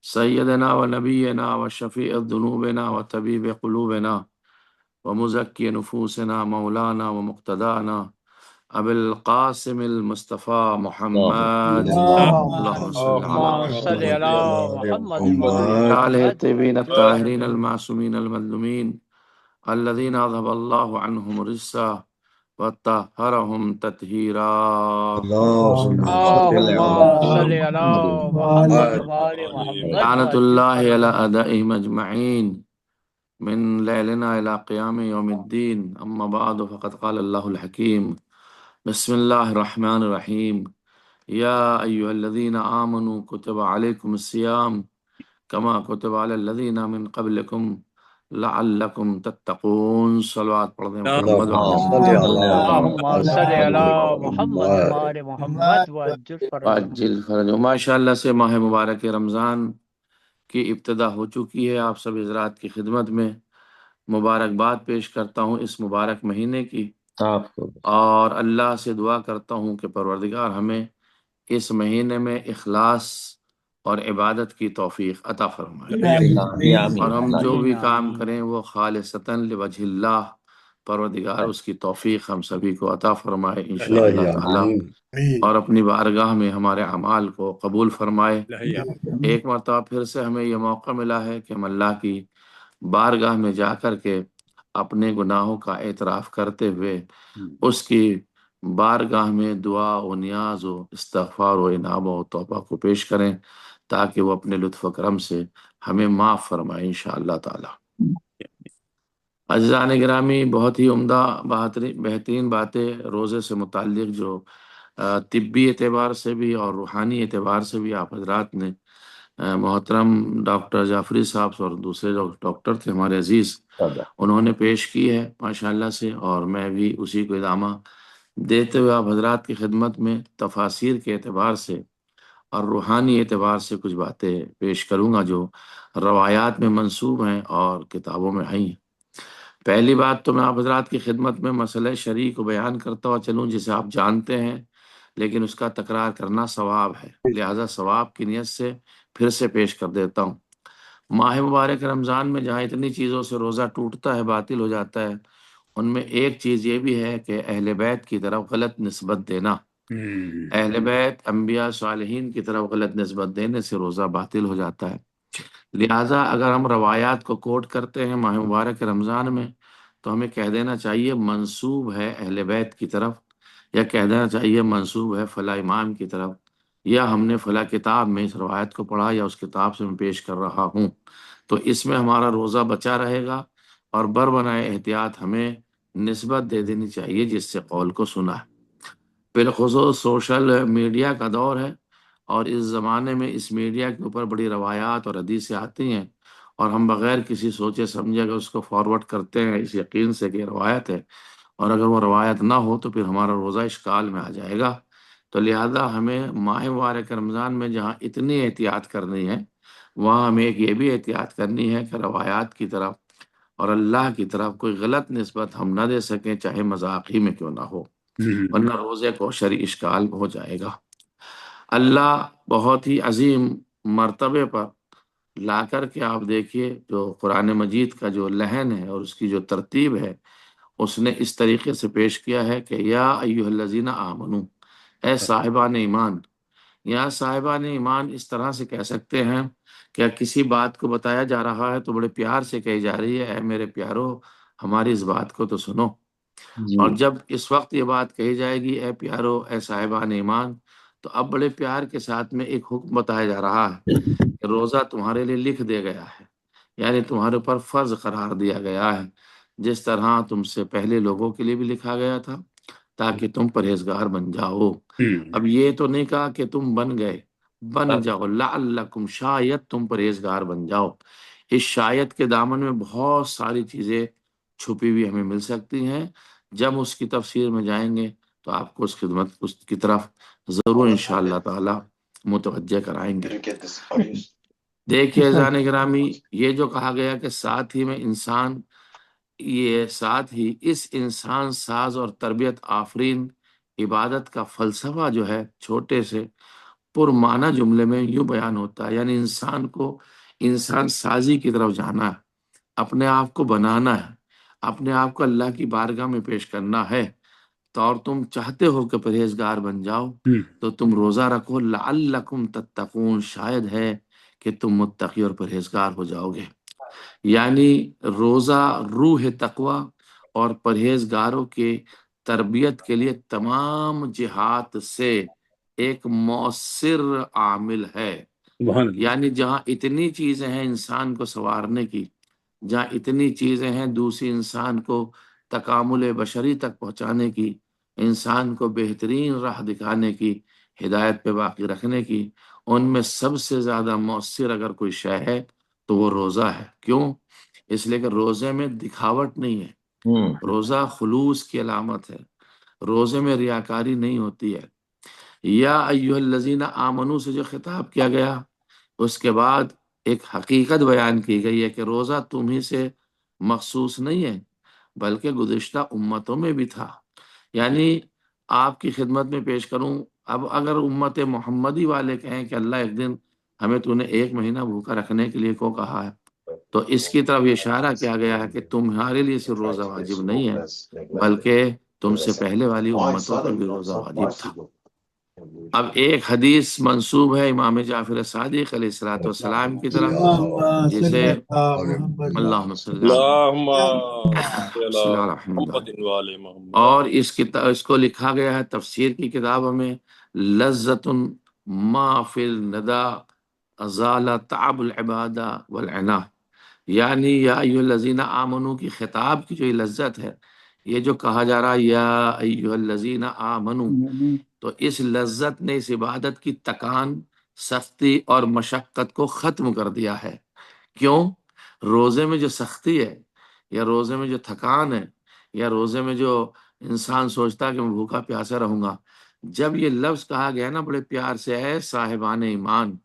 سیدنا و نبینا و شفیع ذنوبنا و طبیب قلوبنا و مزکی نفوسنا مولانا و مقتدانا ابو القاسم المصطفى محمد اللهم صل على اللهم صل على محمد آله الطيبين الطاهرين المعصومين المظلومين الذين أذهب الله عنهم الرجس وطهرهم تطهيرا. اللهم صل على محمد وآل محمد لعنة الله على أعدائهم أجمعين من ليلنا إلى قيام يوم الدين. أما بعد فقد قال الله الحكيم بسم الله الرحمن الرحيم. يا أيها الذين آمنوا كتب عليكم الصيام كما كتب على الذين من قبلكم لعلكم تتقون. صلوات پڑھ دیں محمد اللهم صل على محمد وآل محمد وعجل فرجهم. ماشاء اللہ سے ماہ مبارک رمضان کی ابتدا ہو چکی ہے. آپ سب حضرات کی خدمت میں مبارکباد پیش کرتا ہوں اس مبارک مہینے کی، اور اللہ سے دعا کرتا ہوں کہ پروردگار ہمیں اس مہینے میں اخلاص اور عبادت کی توفیق عطا فرمائے، اور ہم جو بھی کام کریں وہ خالصتاً لوجہ اللہ، پروردگار اس کی توفیق ہم سبھی کو عطا فرمائے انشاءاللہ تعالی، اور اپنی بارگاہ میں ہمارے اعمال کو قبول فرمائے. ایک مرتبہ پھر سے ہمیں یہ موقع ملا ہے کہ ہم اللہ کی بارگاہ میں جا کر کے اپنے گناہوں کا اعتراف کرتے ہوئے اس کی بارگاہ میں دعا و نیاز و استغفار و انابہ و توبہ کو پیش کریں تاکہ وہ اپنے لطف و کرم سے ہمیں معاف فرمائے انشاءاللہ تعالی. عزیزان گرامی، بہت ہی عمدہ بہترین باتیں روزے سے متعلق جو طبی اعتبار سے بھی اور روحانی اعتبار سے بھی آپ حضرات نے محترم ڈاکٹر جعفری صاحب اور دوسرے جو ڈاکٹر تھے ہمارے عزیز، انہوں نے پیش کی ہے ماشاءاللہ سے، اور میں بھی اسی کو ادامہ دیتے ہوئے آپ حضرات کی خدمت میں تفاسیر کے اعتبار سے اور روحانی اعتبار سے کچھ باتیں پیش کروں گا جو روایات میں منسوب ہیں اور کتابوں میں ہیں. پہلی بات تو میں آپ حضرات کی خدمت میں مسئلہ شریع کو بیان کرتا ہوا چلوں جسے آپ جانتے ہیں، لیکن اس کا تکرار کرنا ثواب ہے، لہذا ثواب کی نیت سے پھر سے پیش کر دیتا ہوں. ماہ مبارک رمضان میں جہاں اتنی چیزوں سے روزہ ٹوٹتا ہے، باطل ہو جاتا ہے، ان میں ایک چیز یہ بھی ہے کہ اہل بیت کی طرف غلط نسبت دینا. اہل بیت انبیاء صالحین کی طرف غلط نسبت دینے سے روزہ باطل ہو جاتا ہے. لہٰذا اگر ہم روایات کو کوٹ کرتے ہیں ماہ مبارک رمضان میں تو ہمیں کہہ دینا چاہیے منسوب ہے اہل بیت کی طرف، یا کہہ دینا چاہیے منسوب ہے فلاں امام کی طرف، یا ہم نے فلاں کتاب میں اس روایت کو پڑھا یا اس کتاب سے میں پیش کر رہا ہوں، تو اس میں ہمارا روزہ بچا رہے گا. اور بربنائے احتیاط ہمیں نسبت دے دینی چاہیے جس سے قول کو سنا ہے. بالخصوص سوشل میڈیا کا دور ہے، اور اس زمانے میں اس میڈیا کے اوپر بڑی روایات اور حدیثیں آتی ہیں، اور ہم بغیر کسی سوچے سمجھے اگر اس کو فارورڈ کرتے ہیں اس یقین سے کہ روایت ہے، اور اگر وہ روایت نہ ہو تو پھر ہمارا روزہ اشکال میں آ جائے گا. تو لہذا ہمیں ماہ مبارک رمضان میں جہاں اتنی احتیاط کرنی ہے، وہاں ہمیں ایک یہ بھی احتیاط کرنی ہے کہ روایات کی طرف اور اللہ کی طرف کوئی غلط نسبت ہم نہ دے سکیں، چاہے مذاق ہی میں کیوں نہ ہو، ورنہ روزے کو شرعی اشکال ہو جائے گا. اللہ بہت ہی عظیم مرتبے پر لا کر کے آپ دیکھیے جو قرآن مجید کا جو لحن ہے اور اس کی جو ترتیب ہے، اس نے اس طریقے سے پیش کیا ہے کہ یا ایھا الذین آمنو، اے صاحبان ایمان. یا صاحبان ایمان اس طرح سے کہہ سکتے ہیں کہ کسی بات کو بتایا جا رہا ہے تو بڑے پیار سے کہی جا رہی ہے، اے میرے پیارو ہماری اس بات کو تو سنو. اور جب اس وقت یہ بات کہی جائے گی اے پیارو اے صاحبان ایمان، تو اب بڑے پیار کے ساتھ میں ایک حکم بتایا جا رہا ہے کہ روزہ تمہارے لیے لکھ دیا گیا ہے، یعنی تمہارے اوپر فرض قرار دیا گیا ہے، جس طرح تم سے پہلے لوگوں کے لیے بھی لکھا گیا تھا تاکہ تم پرہیزگار بن جاؤ۔ اب یہ تو نہیں کہا کہ تم بن گئے، بن جاؤ، لعلکم، شاید تم پرہیزگار بن جاؤ۔ اس شاید کے دامن میں بہت ساری چیزیں چھپی ہوئی ہمیں مل سکتی ہیں، جب اس کی تفسیر میں جائیں گے تو آپ کو اس خدمت اس کی طرف ضرور انشاءاللہ تعالی متوجہ کرائیں گے۔ دیکھیے عزیزان گرامی، یہ جو کہا گیا کہ ساتھ ہی میں انسان، یہ ساتھ ہی اس انسان ساز اور تربیت آفرین عبادت کا فلسفہ جو ہے چھوٹے سے پرمعنی جملے میں یوں بیان ہوتا ہے، یعنی انسان کو انسان سازی کی طرف جانا ہے، اپنے آپ کو بنانا ہے، اپنے آپ کو اللہ کی بارگاہ میں پیش کرنا ہے۔ تو اور تم چاہتے ہو کہ پرہیزگار بن جاؤ تو تم روزہ رکھو، لعلکم تتقون، شاید ہے کہ تم متقی اور پرہیزگار ہو جاؤ گے۔ یعنی روزہ روح تقوی اور پرہیزگاروں کے تربیت کے لیے تمام جہات سے ایک مؤثر عامل ہے۔ یعنی جہاں اتنی چیزیں ہیں انسان کو سنوارنے کی، جہاں اتنی چیزیں ہیں دوسری انسان کو تکامل بشری تک پہنچانے کی، انسان کو بہترین راہ دکھانے کی، ہدایت پہ باقی رکھنے کی، ان میں سب سے زیادہ مؤثر اگر کوئی شے ہے تو وہ روزہ ہے۔ کیوں؟ اس لیے کہ روزے میں دکھاوٹ نہیں ہے، روزہ خلوص کی علامت ہے، روزے میں ریاکاری نہیں ہوتی ہے۔ یا ایھا الذین آمنو سے جو خطاب کیا گیا، اس کے بعد ایک حقیقت بیان کی گئی ہے کہ روزہ تم ہی سے مخصوص نہیں ہے بلکہ گزشتہ امتوں میں بھی تھا۔ یعنی آپ کی خدمت میں پیش کروں، اب اگر امت محمدی والے کہیں کہ اللہ ایک دن ہمیں تو نے 1 مہینہ بھوکا رکھنے کے لیے کو کہا ہے، تو اس کی طرف اشارہ کیا گیا ہے کہ تمہارے لیے صرف روزہ واجب نہیں ہے بلکہ تم سے پہلے والی امتوں پر بھی روزہ واجب تھا۔ اب ایک حدیث منسوب ہے امام جعفر صادق علیہ الصلوۃ والسلام کی طرف، جسے اللہم صلی اللہم صلی اللہ محمد وعلی محمد، اور اس کو لکھا گیا ہے تفسیر کی کتابوں میں، لذۃ ما فی الندى ازال تعب العبادہ والعناء، یعنی یا ایھا الذین آمنو کی خطاب کی جو یہ لذت ہے، یہ جو کہا جا رہا ہے یا ایھا الذین آمنو، تو اس لذت نے اس عبادت کی تکان، سختی اور مشقت کو ختم کر دیا ہے۔ کیوں؟ روزے میں جو سختی ہے یا روزے میں جو تھکان ہے یا روزے میں جو انسان سوچتا ہے کہ میں بھوکا پیاسا رہوں گا، جب یہ لفظ کہا گیا نا بڑے پیار سے، اے صاحبان ایمان،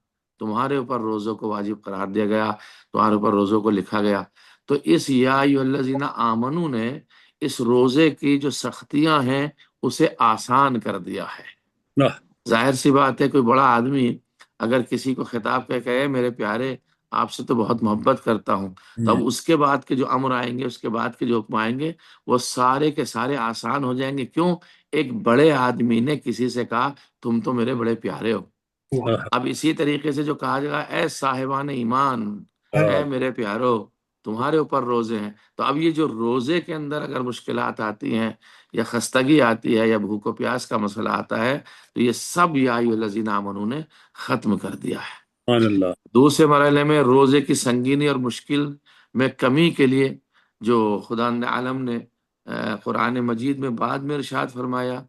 تمہارے اوپر روزوں کو واجب قرار دیا گیا، تمہارے اوپر روزوں کو لکھا گیا، تو اس یا ایھا الذین آمنو نے اس روزے کی جو سختیاں ہیں اسے آسان کر دیا ہے۔ ظاہر سی بات ہے کوئی بڑا آدمی اگر کسی کو خطاب کر کے میرے پیارے آپ سے تو بہت محبت کرتا ہوں، تو اب اس کے بعد کے جو امر آئیں گے، اس کے بعد کے جو حکم آئیں گے، وہ سارے کے سارے آسان ہو جائیں گے۔ کیوں؟ ایک بڑے آدمی نے کسی سے کہا تم تو میرے بڑے پیارے ہو۔ اب اسی طریقے سے جو کہا جائے گا اے صاحبان ایمان، اے میرے پیارو، تمہارے اوپر روزے ہیں، تو اب یہ جو روزے کے اندر اگر مشکلات آتی ہیں یا خستگی آتی ہے یا بھوک و پیاس کا مسئلہ آتا ہے تو یہ سب یا ایھا الذین آمنو نے ختم کر دیا ہے۔ دوسرے مرحلے میں روزے کی سنگینی اور مشکل میں کمی کے لیے جو خدا عالم نے قرآن مجید میں بعد میں ارشاد فرمایا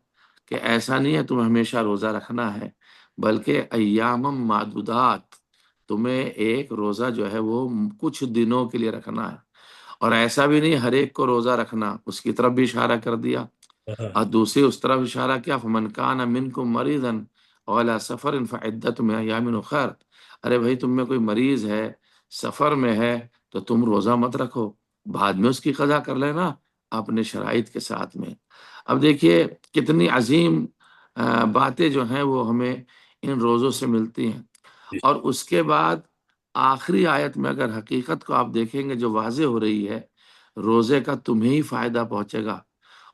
کہ ایسا نہیں ہے تمہیں ہمیشہ روزہ رکھنا ہے بلکہ ایام معدودات، تمہیں ایک روزہ جو ہے وہ کچھ دنوں کے لیے رکھنا ہے، اور ایسا بھی نہیں ہر ایک کو روزہ رکھنا، اس کی طرف بھی اشارہ کر دیا۔ اور دوسری اس طرف اشارہ کیا، فمن کان منکم مریضا او علی سفر فعدۃ من ایام اخر، ارے بھائی تم میں کوئی مریض ہے، سفر میں ہے، تو تم روزہ مت رکھو، بعد میں اس کی قضا کر لینا اپنے شرائط کے ساتھ میں۔ اب دیکھیے کتنی عظیم باتیں جو ہیں وہ ہمیں ان روزوں سے ملتی ہیں۔ اور اس کے بعد آخری آیت میں اگر حقیقت کو آپ دیکھیں گے جو واضح ہو رہی ہے، روزے کا تمہیں ہی فائدہ پہنچے گا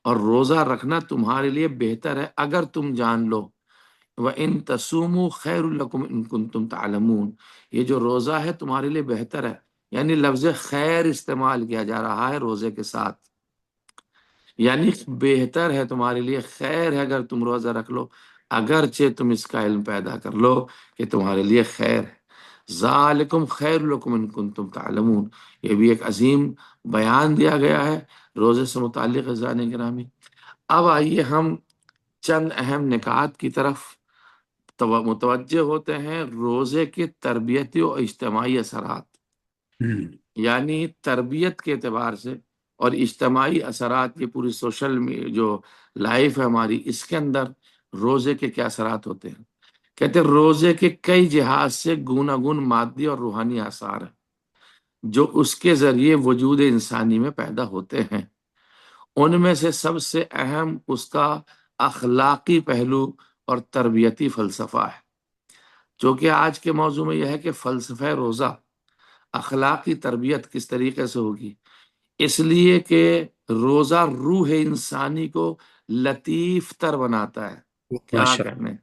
اور روزہ رکھنا تمہارے لیے بہتر ہے اگر تم جان لو، وَإِن تَصُومُوا خَيْرٌ لَكُمْ إِن كُنتُمْ تَعْلَمُونَ، یہ جو روزہ ہے تمہارے لیے بہتر ہے، یعنی لفظ خیر استعمال کیا جا رہا ہے روزے کے ساتھ۔ یعنی بہتر ہے تمہارے لیے، خیر ہے اگر تم روزہ رکھ لو، اگرچہ تم اس کا علم پیدا کر لو کہ تمہارے لیے خیر ہے۔ ذالکم خیر لکم ان کنتم تعلمون، یہ بھی ایک عظیم بیان دیا گیا ہے روزے سے متعلق عزیزان گرامی۔ اب آئیے ہم چند اہم نکات کی طرف متوجہ ہوتے ہیں، روزے کے تربیتی و اجتماعی اثرات، یعنی تربیت کے اعتبار سے اور اجتماعی اثرات، یہ پوری سوشل جو لائف ہے ہماری، اس کے اندر روزے کے کیا اثرات ہوتے ہیں۔ کہتے ہیں روزے کے کئی جہاز سے گوناگون مادی اور روحانی آثار ہیں جو اس کے ذریعے وجود انسانی میں پیدا ہوتے ہیں۔ ان میں سے سب سے اہم اس کا اخلاقی پہلو اور تربیتی فلسفہ ہے، جو کہ آج کے موضوع میں یہ ہے کہ فلسفہ روزہ، اخلاقی تربیت کس طریقے سے ہوگی، اس لیے کہ روزہ روح انسانی کو لطیف تر بناتا ہے۔ کیا کہنے،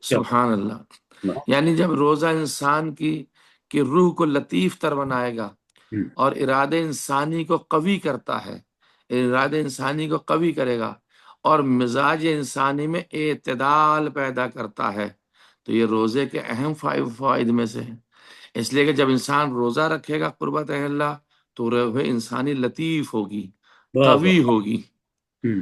سبحان اللہ۔ یعنی جب روزہ انسان کی روح کو لطیف تر بنائے گا اور ارادے انسانی کو قوی کرتا ہے، ارادے انسانی کو قوی کرے گا اور مزاج انسانی میں اعتدال پیدا کرتا ہے، تو یہ روزے کے اہم فوائد میں سے ہے۔ اس لیے کہ جب انسان روزہ رکھے گا قربت اللہ، تو روح انسانی لطیف ہوگی، قوی ہوگی،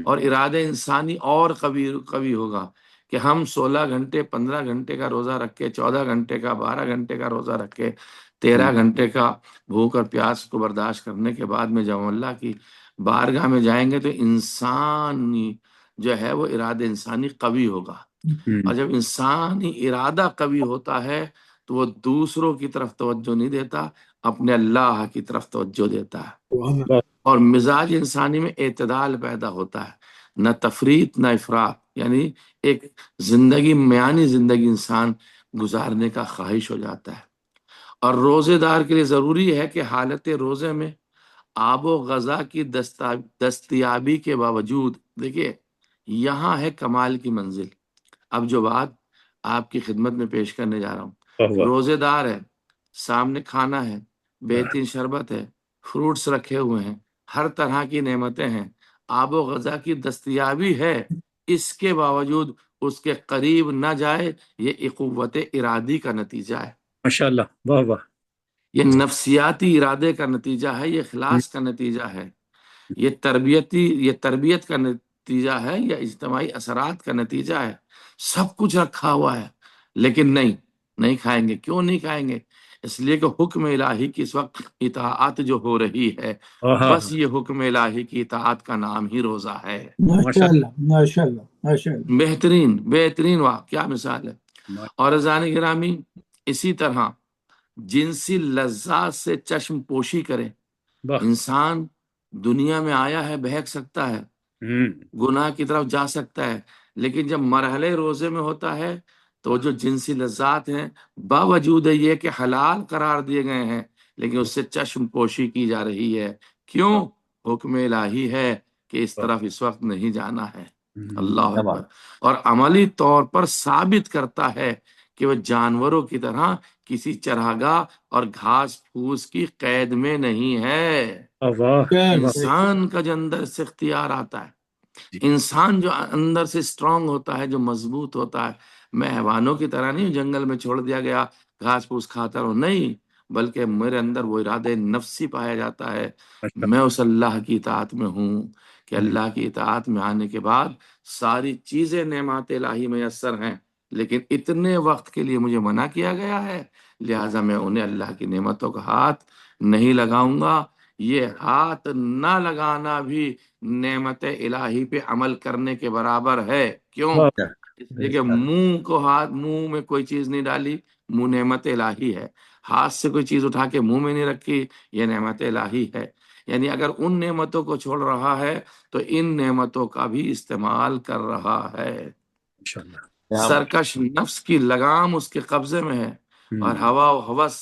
اور ارادہ انسانی اور قوی ہوگا کہ ہم 16 گھنٹے 15 گھنٹے کا روزہ رکھ کے، 14 گھنٹے کا، 12 گھنٹے کا روزہ رکھ کے، 13 گھنٹے کا بھوک اور پیاس کو برداشت کرنے کے بعد میں جب اللہ کی بارگاہ میں جائیں گے تو انسانی جو ہے وہ ارادہ انسانی قوی ہوگا، اور جب انسانی ارادہ قوی ہوتا ہے تو وہ دوسروں کی طرف توجہ نہیں دیتا، اپنے اللہ کی طرف توجہ دیتا ہے، اور مزاج انسانی میں اعتدال پیدا ہوتا ہے، نہ تفریط نہ افراط، یعنی ایک زندگی میانی زندگی انسان گزارنے کا خواہش ہو جاتا ہے۔ اور روزے دار کے لیے ضروری ہے کہ حالت روزے میں آب و غذا کی دستیابی کے باوجود، دیکھیے یہاں ہے کمال کی منزل۔ اب جو بات آپ کی خدمت میں پیش کرنے جا رہا ہوں، روزے دار ہے، سامنے کھانا ہے، بہترین شربت ہے، فروٹس رکھے ہوئے ہیں، ہر طرح کی نعمتیں ہیں، آب و غذا کی دستیابی ہے، اس کے باوجود اس کے قریب نہ جائے، یہ قوت ارادی کا نتیجہ ہے۔ ماشاءاللہ، واہ واہ، یہ نفسیاتی ارادے کا نتیجہ ہے، یہ اخلاص کا نتیجہ ہے، یہ تربیت کا نتیجہ ہے، یا اجتماعی اثرات کا نتیجہ ہے۔ سب کچھ رکھا ہوا ہے لیکن نہیں کھائیں گے۔ کیوں نہیں کھائیں گے؟ اس لیے کہ حکم الہی کی اس وقت اطاعت جو ہو رہی ہے، بس یہ حکم الہی کی اطاعت کا نام ہی روزہ ہے۔ ماشاءاللہ ماشاءاللہ ماشاءاللہ، بہترین واہ، کیا مثال ہے۔ اور عزیزان گرامی، اسی طرح جنسی لذات سے چشم پوشی کرے۔ انسان دنیا میں آیا ہے، بہک سکتا ہے، گناہ کی طرف جا سکتا ہے، لیکن جب مرحلے روزے میں ہوتا ہے تو جو جنسی لذات ہیں باوجود یہ کہ حلال قرار دیے گئے ہیں، لیکن اس سے چشم پوشی کی جا رہی ہے۔ کیوں؟ حکم الہی ہے کہ اس طرف اس وقت نہیں جانا ہے۔ اللہ اکبر۔ اور عملی طور پر ثابت کرتا ہے کہ وہ جانوروں کی طرح کسی چراگاہ اور گھاس پھوس کی قید میں نہیں ہے۔ انسان کا جو اندر سے اختیار آتا ہے، انسان جو اندر سے اسٹرانگ ہوتا ہے، جو مضبوط ہوتا ہے، میں حیوانوں کی طرح نہیں جنگل میں چھوڑ دیا گیا گھاس پھوس کھاتا رہوں، نہیں، بلکہ میرے اندر وہ ارادہ نفسی پایا جاتا ہے۔ میں اس اللہ کی اطاعت میں ہوں کہ اللہ کی اطاعت میں آنے کے بعد ساری چیزیں نعمات الہی میسر ہیں، لیکن اتنے وقت کے لیے مجھے منع کیا گیا ہے، لہٰذا میں انہیں اللہ کی نعمتوں کا ہاتھ نہیں لگاؤں گا۔ یہ ہاتھ نہ لگانا بھی نعمت الہی پہ عمل کرنے کے برابر ہے۔ کیوں؟ اس لیے کہ منہ میں کوئی چیز نہیں ڈالی، منہ نعمت الہی ہے، ہاتھ سے کوئی چیز اٹھا کے منہ میں نہیں رکھی، یہ نعمت الہی ہے۔ یعنی اگر ان نعمتوں کو چھوڑ رہا ہے تو ان نعمتوں کا بھی استعمال کر رہا ہے۔ سرکش نفس کی لگام اس کے قبضے میں ہے، اور ہوا و ہوس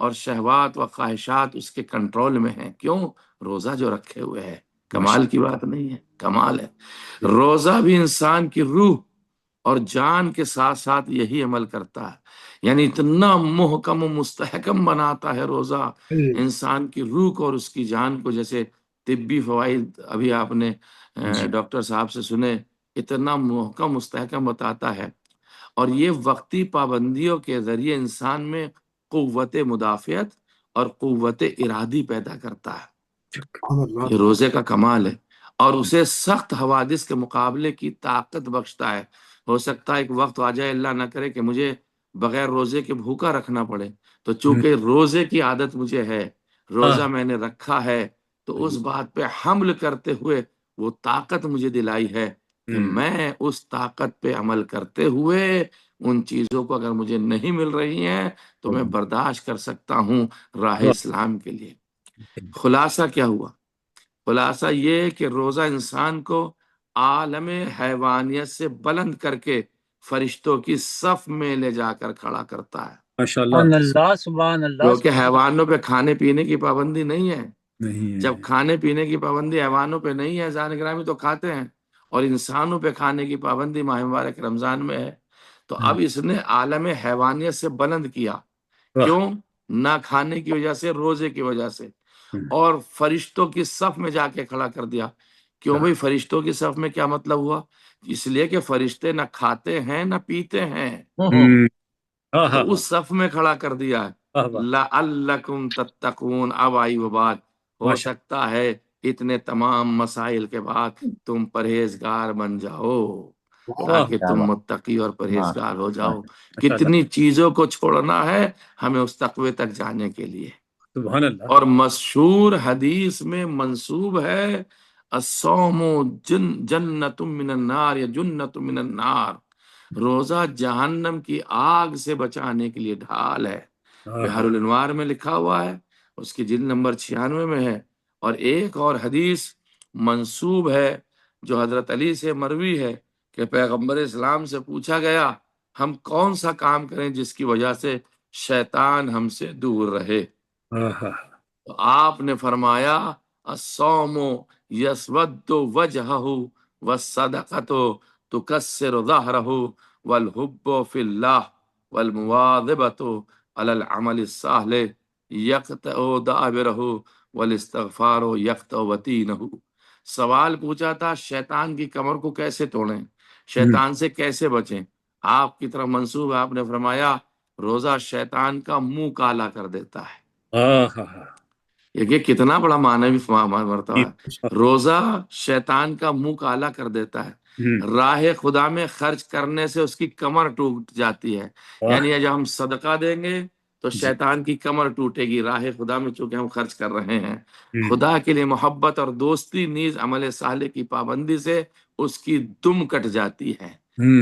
اور شہوات و خواہشات اس کے کنٹرول میں ہیں۔ کیوں؟ روزہ جو رکھے ہوئے ہے۔ کمال کی بات نہیں ہے، کمال ہے۔ روزہ بھی انسان کی روح اور جان کے ساتھ ساتھ یہی عمل کرتا ہے، یعنی اتنا محکم و مستحکم بناتا ہے روزہ انسان کی روح کو اور اس کی جان کو۔ جیسے طبی فوائد ابھی آپ نے ڈاکٹر صاحب سے سنے، اتنا محکم مستحکم بتاتا ہے. اور یہ وقتی پابندیوں کے ذریعے انسان میں قوت مدافعت اور قوت ارادی پیدا کرتا ہے. یہ روزے کا کمال ہے، اور اسے سخت حوادث کے مقابلے کی طاقت بخشتا ہے. ہو سکتا ہے ایک وقت آ جائے، اللہ نہ کرے، کہ مجھے بغیر روزے کے بھوکا رکھنا پڑے، تو چونکہ روزے کی عادت مجھے ہے، روزہ میں نے رکھا ہے، تو اس بات پہ حمل کرتے ہوئے وہ طاقت مجھے دلائی ہے کہ میں اس طاقت پہ عمل کرتے ہوئے ان چیزوں کو اگر مجھے نہیں مل رہی ہیں تو میں برداشت کر سکتا ہوں راہ اسلام کے لیے. خلاصہ کیا ہوا؟ خلاصہ یہ کہ روزہ انسان کو عالم حیوانیت سے بلند کر کے فرشتوں کی صف میں لے جا کر کھڑا کرتا ہے. سبحان اللہ، سبحان اللہ. کیونکہ حیوانوں پہ کھانے پینے کی پابندی نہیں ہے. جب کھانے پینے کی پابندی حیوانوں پہ نہیں ہے، زان گرامی تو کھاتے ہیں، اور انسانوں پہ کھانے کی پابندی ماہ مبارک رمضان میں ہے، تو اب اس نے عالم حیوانیت سے بلند کیا. کیوں؟ نہ کھانے کی وجہ سے، روزے کی وجہ سے، اور فرشتوں کی صف میں جا کے کھڑا کر دیا. کیوں بھائی فرشتوں کی صف میں؟ کیا مطلب ہوا؟ اس لیے کہ فرشتے نہ کھاتے ہیں نہ پیتے ہیں، تو اس صف میں کھڑا کر دیا ہے. لعلکم تتقون. اب آئی وہ بات، ہو سکتا ہے اتنے تمام مسائل کے بعد تم پرہیزگار بن جاؤ، تاکہ تم متقی اور پرہیزگار ہو جاؤ. کتنی چیزوں کو چھوڑنا ہے ہمیں اس تقوی تک جانے کے لیے. سبحان اللہ. اور مشہور حدیث میں منسوب ہے الصوم جنت من النار یا جنت من النار. روزہ جہنم کی آگ سے بچانے کے لیے ڈھال ہے. بحر الانوار میں لکھا ہوا ہے، اس کی جلد نمبر 96 میں ہے. اور ایک اور حدیث منسوب ہے جو حضرت علی سے مروی ہے کہ پیغمبر اسلام سے پوچھا گیا ہم کون سا کام کریں جس کی وجہ سے شیطان ہم سے دور رہے. تو آپ نے فرمایا الصوم یسود وجہہ والصدقۃ تکسر ظہرہ والحب فی اللہ والمواظبۃ علی العمل الصالح یقطع دابرہ والاستغفار یقطع وتینہ. سوال پوچھا تھا شیطان کی کمر کو کیسے توڑیں، شیطان سے کیسے بچیں. آپ کی طرف منسوب، آپ نے فرمایا روزہ شیطان کا منہ کالا کر دیتا ہے. یہ کتنا بڑا معنوی مرتبہ ہے. روزہ شیطان کا منہ کالا کر دیتا ہے. راہ خدا میں خرچ کرنے سے اس کی کمر ٹوٹ جاتی ہے. یعنی جب ہم صدقہ دیں گے تو شیطان کی کمر ٹوٹے گی. راہ خدا میں چونکہ ہم خرچ کر رہے ہیں، خدا کے لیے محبت اور دوستی نیز عمل صالح کی پابندی سے اس کی دم کٹ جاتی ہے.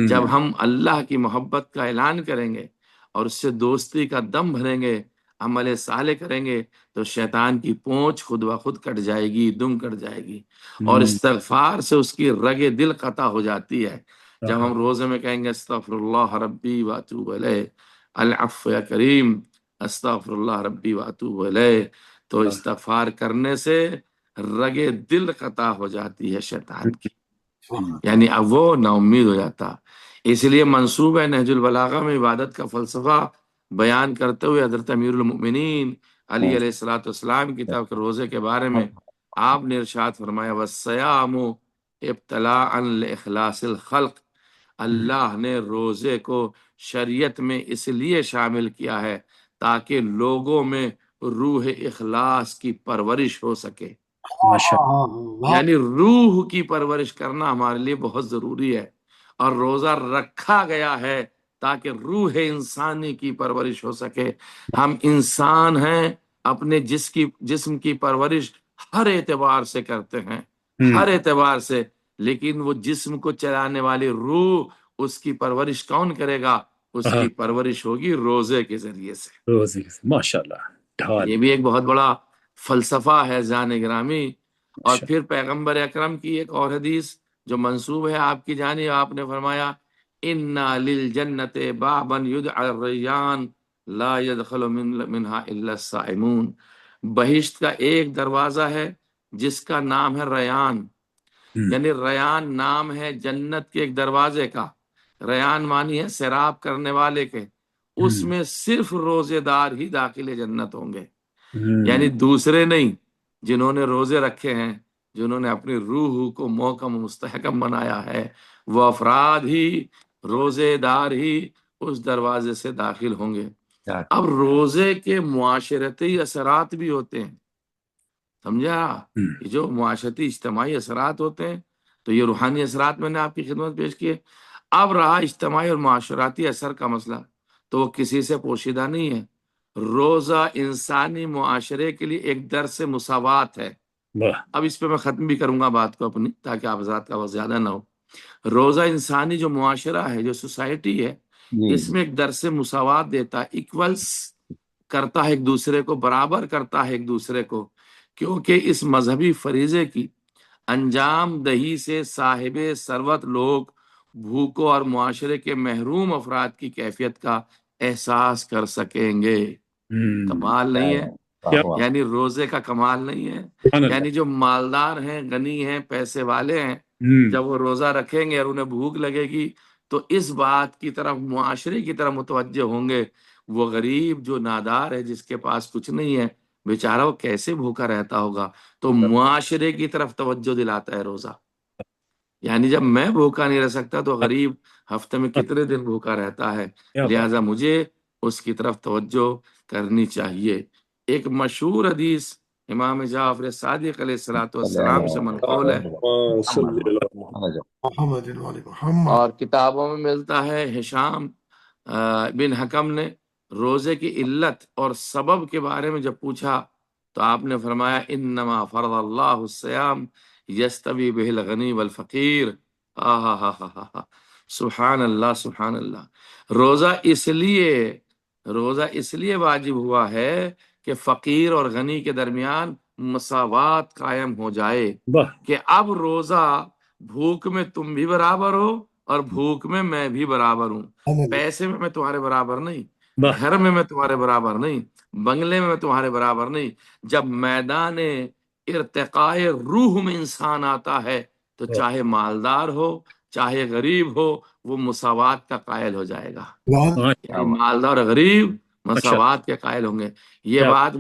جب ہم اللہ کی محبت کا اعلان کریں گے اور اس سے دوستی کا دم بھریں گے، عمل صالح کریں گے، تو شیطان کی پونچھ خود بخود کٹ جائے گی، دم کٹ جائے گی. اور استغفار سے اس کی رگ دل قطع ہو جاتی ہے. جب ہم روزے میں کہیں گے استغفر اللہ ربی واتوب الیہ، العفو یا کریم، استغفر اللہ ربی واتوب الیہ، تو استغفار کرنے سے رگ دل قطع ہو جاتی ہے شیطان کی، یعنی اب وہ نا امید ہو جاتا. اس لیے منسوب ہے نہج البلاغہ میں عبادت کا فلسفہ بیان کرتے ہوئے حضرت امیر المؤمنین علی علیہ الصلوۃ والسلام کی طرف روزے کے بارے میں آپ نے ارشاد فرمایا والصیام ابتلاء لاخلاص الخلق. اللہ نے روزے کو شریعت میں اس لیے شامل کیا ہے تاکہ لوگوں میں روح اخلاص کی پرورش ہو سکے. یعنی روح کی پرورش کرنا ہمارے لیے بہت ضروری ہے، اور روزہ رکھا گیا ہے تاکہ روح انسانی کی پرورش ہو سکے. ہم انسان ہیں، اپنے جسم کی پرورش ہر اعتبار سے کرتے ہیں، ہر اعتبار سے، لیکن وہ جسم کو چلانے والی روح، اس کی پرورش کون کرے گا؟ اس کی پرورش ہوگی روزے کے ذریعے سے. ماشاءاللہ. یہ بھی ایک بہت بڑا فلسفہ ہے جان گرامی. اور پھر پیغمبر اکرم کی ایک اور حدیث جو منسوب ہے آپ کی جانب، آپ نے فرمایا اِنَّ لِلْجَنَّةِ بَابًا يُدْعَى الرَّيَّانُ لَا يَدْخُلُ مِنْهَا إِلَّا الصَّائِمُونَ. بہشت کا ایک دروازہ ہے جس کا نام ہے ریان. یعنی ریان نام ہے جنت کے ایک دروازے کا. ریان مانی ہے سیراب کرنے والے کے. اس میں صرف روزے دار ہی داخل جنت ہوں گے، یعنی دوسرے نہیں. جنہوں نے روزے رکھے ہیں جنہوں نے اپنی روح کو محکم و مستحکم بنایا ہے، وہ افراد ہی روزے دار ہی اس دروازے سے داخل ہوں گے۔ اب روزے کے معاشرتی اثرات بھی ہوتے ہیں، سمجھا؟ یہ جو معاشرتی اجتماعی اثرات ہوتے ہیں، تو یہ روحانی اثرات میں نے آپ کی خدمت پیش کیے۔ اب رہا اجتماعی اور معاشراتی اثر کا مسئلہ، تو وہ کسی سے پوشیدہ نہیں ہے۔ روزہ انسانی معاشرے کے لیے ایک درس مساوات ہے۔ اب اس پہ میں ختم بھی کروں گا بات کو اپنی، تاکہ آپ حضرات کا وقت زیادہ نہ ہو۔ روزہ انسانی جو معاشرہ ہے، جو سوسائٹی ہے، اس میں ایک درس مساوات دیتا ہے، ایکولس کرتا ہے ایک دوسرے کو، برابر کرتا ہے ایک دوسرے کو، کیونکہ اس مذہبی فریضے کی انجام دہی سے صاحب ثروت لوگ بھوکوں اور معاشرے کے محروم افراد کی کیفیت کا احساس کر سکیں گے۔ کمال نہیں ہے؟ یعنی روزے کا کمال نہیں ہے؟ یعنی جو مالدار ہیں، غنی ہیں، پیسے والے ہیں، جب وہ روزہ رکھیں گے اور انہیں بھوک لگے گی تو اس بات کی طرف، معاشرے کی طرف متوجہ ہوں گے۔ وہ غریب جو نادار ہے، جس کے پاس کچھ نہیں ہے، بیچارہ وہ کیسے بھوکا رہتا ہوگا، تو معاشرے کی طرف توجہ دلاتا ہے روزہ۔ یعنی جب میں بھوکا نہیں رہ سکتا تو غریب ہفتے میں کتنے دن بھوکا رہتا ہے، لہذا مجھے اس کی طرف توجہ کرنی چاہیے۔ ایک مشہور حدیث امام جعفر صادق علیہ السلام سے منقول ہے، محمد وعلی محمد، اور کتابوں میں ملتا ہے۔ ہشام بن حکم نے روزے کی علت اور سبب کے بارے میں جب پوچھا تو آپ نے فرمایا انما فرض اللہ الصیام یستوی بہ الغنی والفقیر۔ سبحان اللہ، سبحان اللہ۔ روزہ اس لیے واجب ہوا ہے کہ فقیر اور غنی کے درمیان مساوات قائم ہو جائے، کہ اب روزہ بھوک میں تم بھی برابر ہو اور بھوک میں میں بھی برابر ہوں، پیسے میں تمہارے برابر نہیں، گھر میں تمہارے برابر نہیں، بنگلے میں تمہارے برابر نہیں۔ جب میدان ارتقاء روح میں انسان آتا ہے تو چاہے مالدار ہو چاہے غریب ہو، وہ مساوات کا قائل ہو جائے گا۔ یعنی مالدار اور غریب مساوات کے قائل ہوں گے۔ یہ بات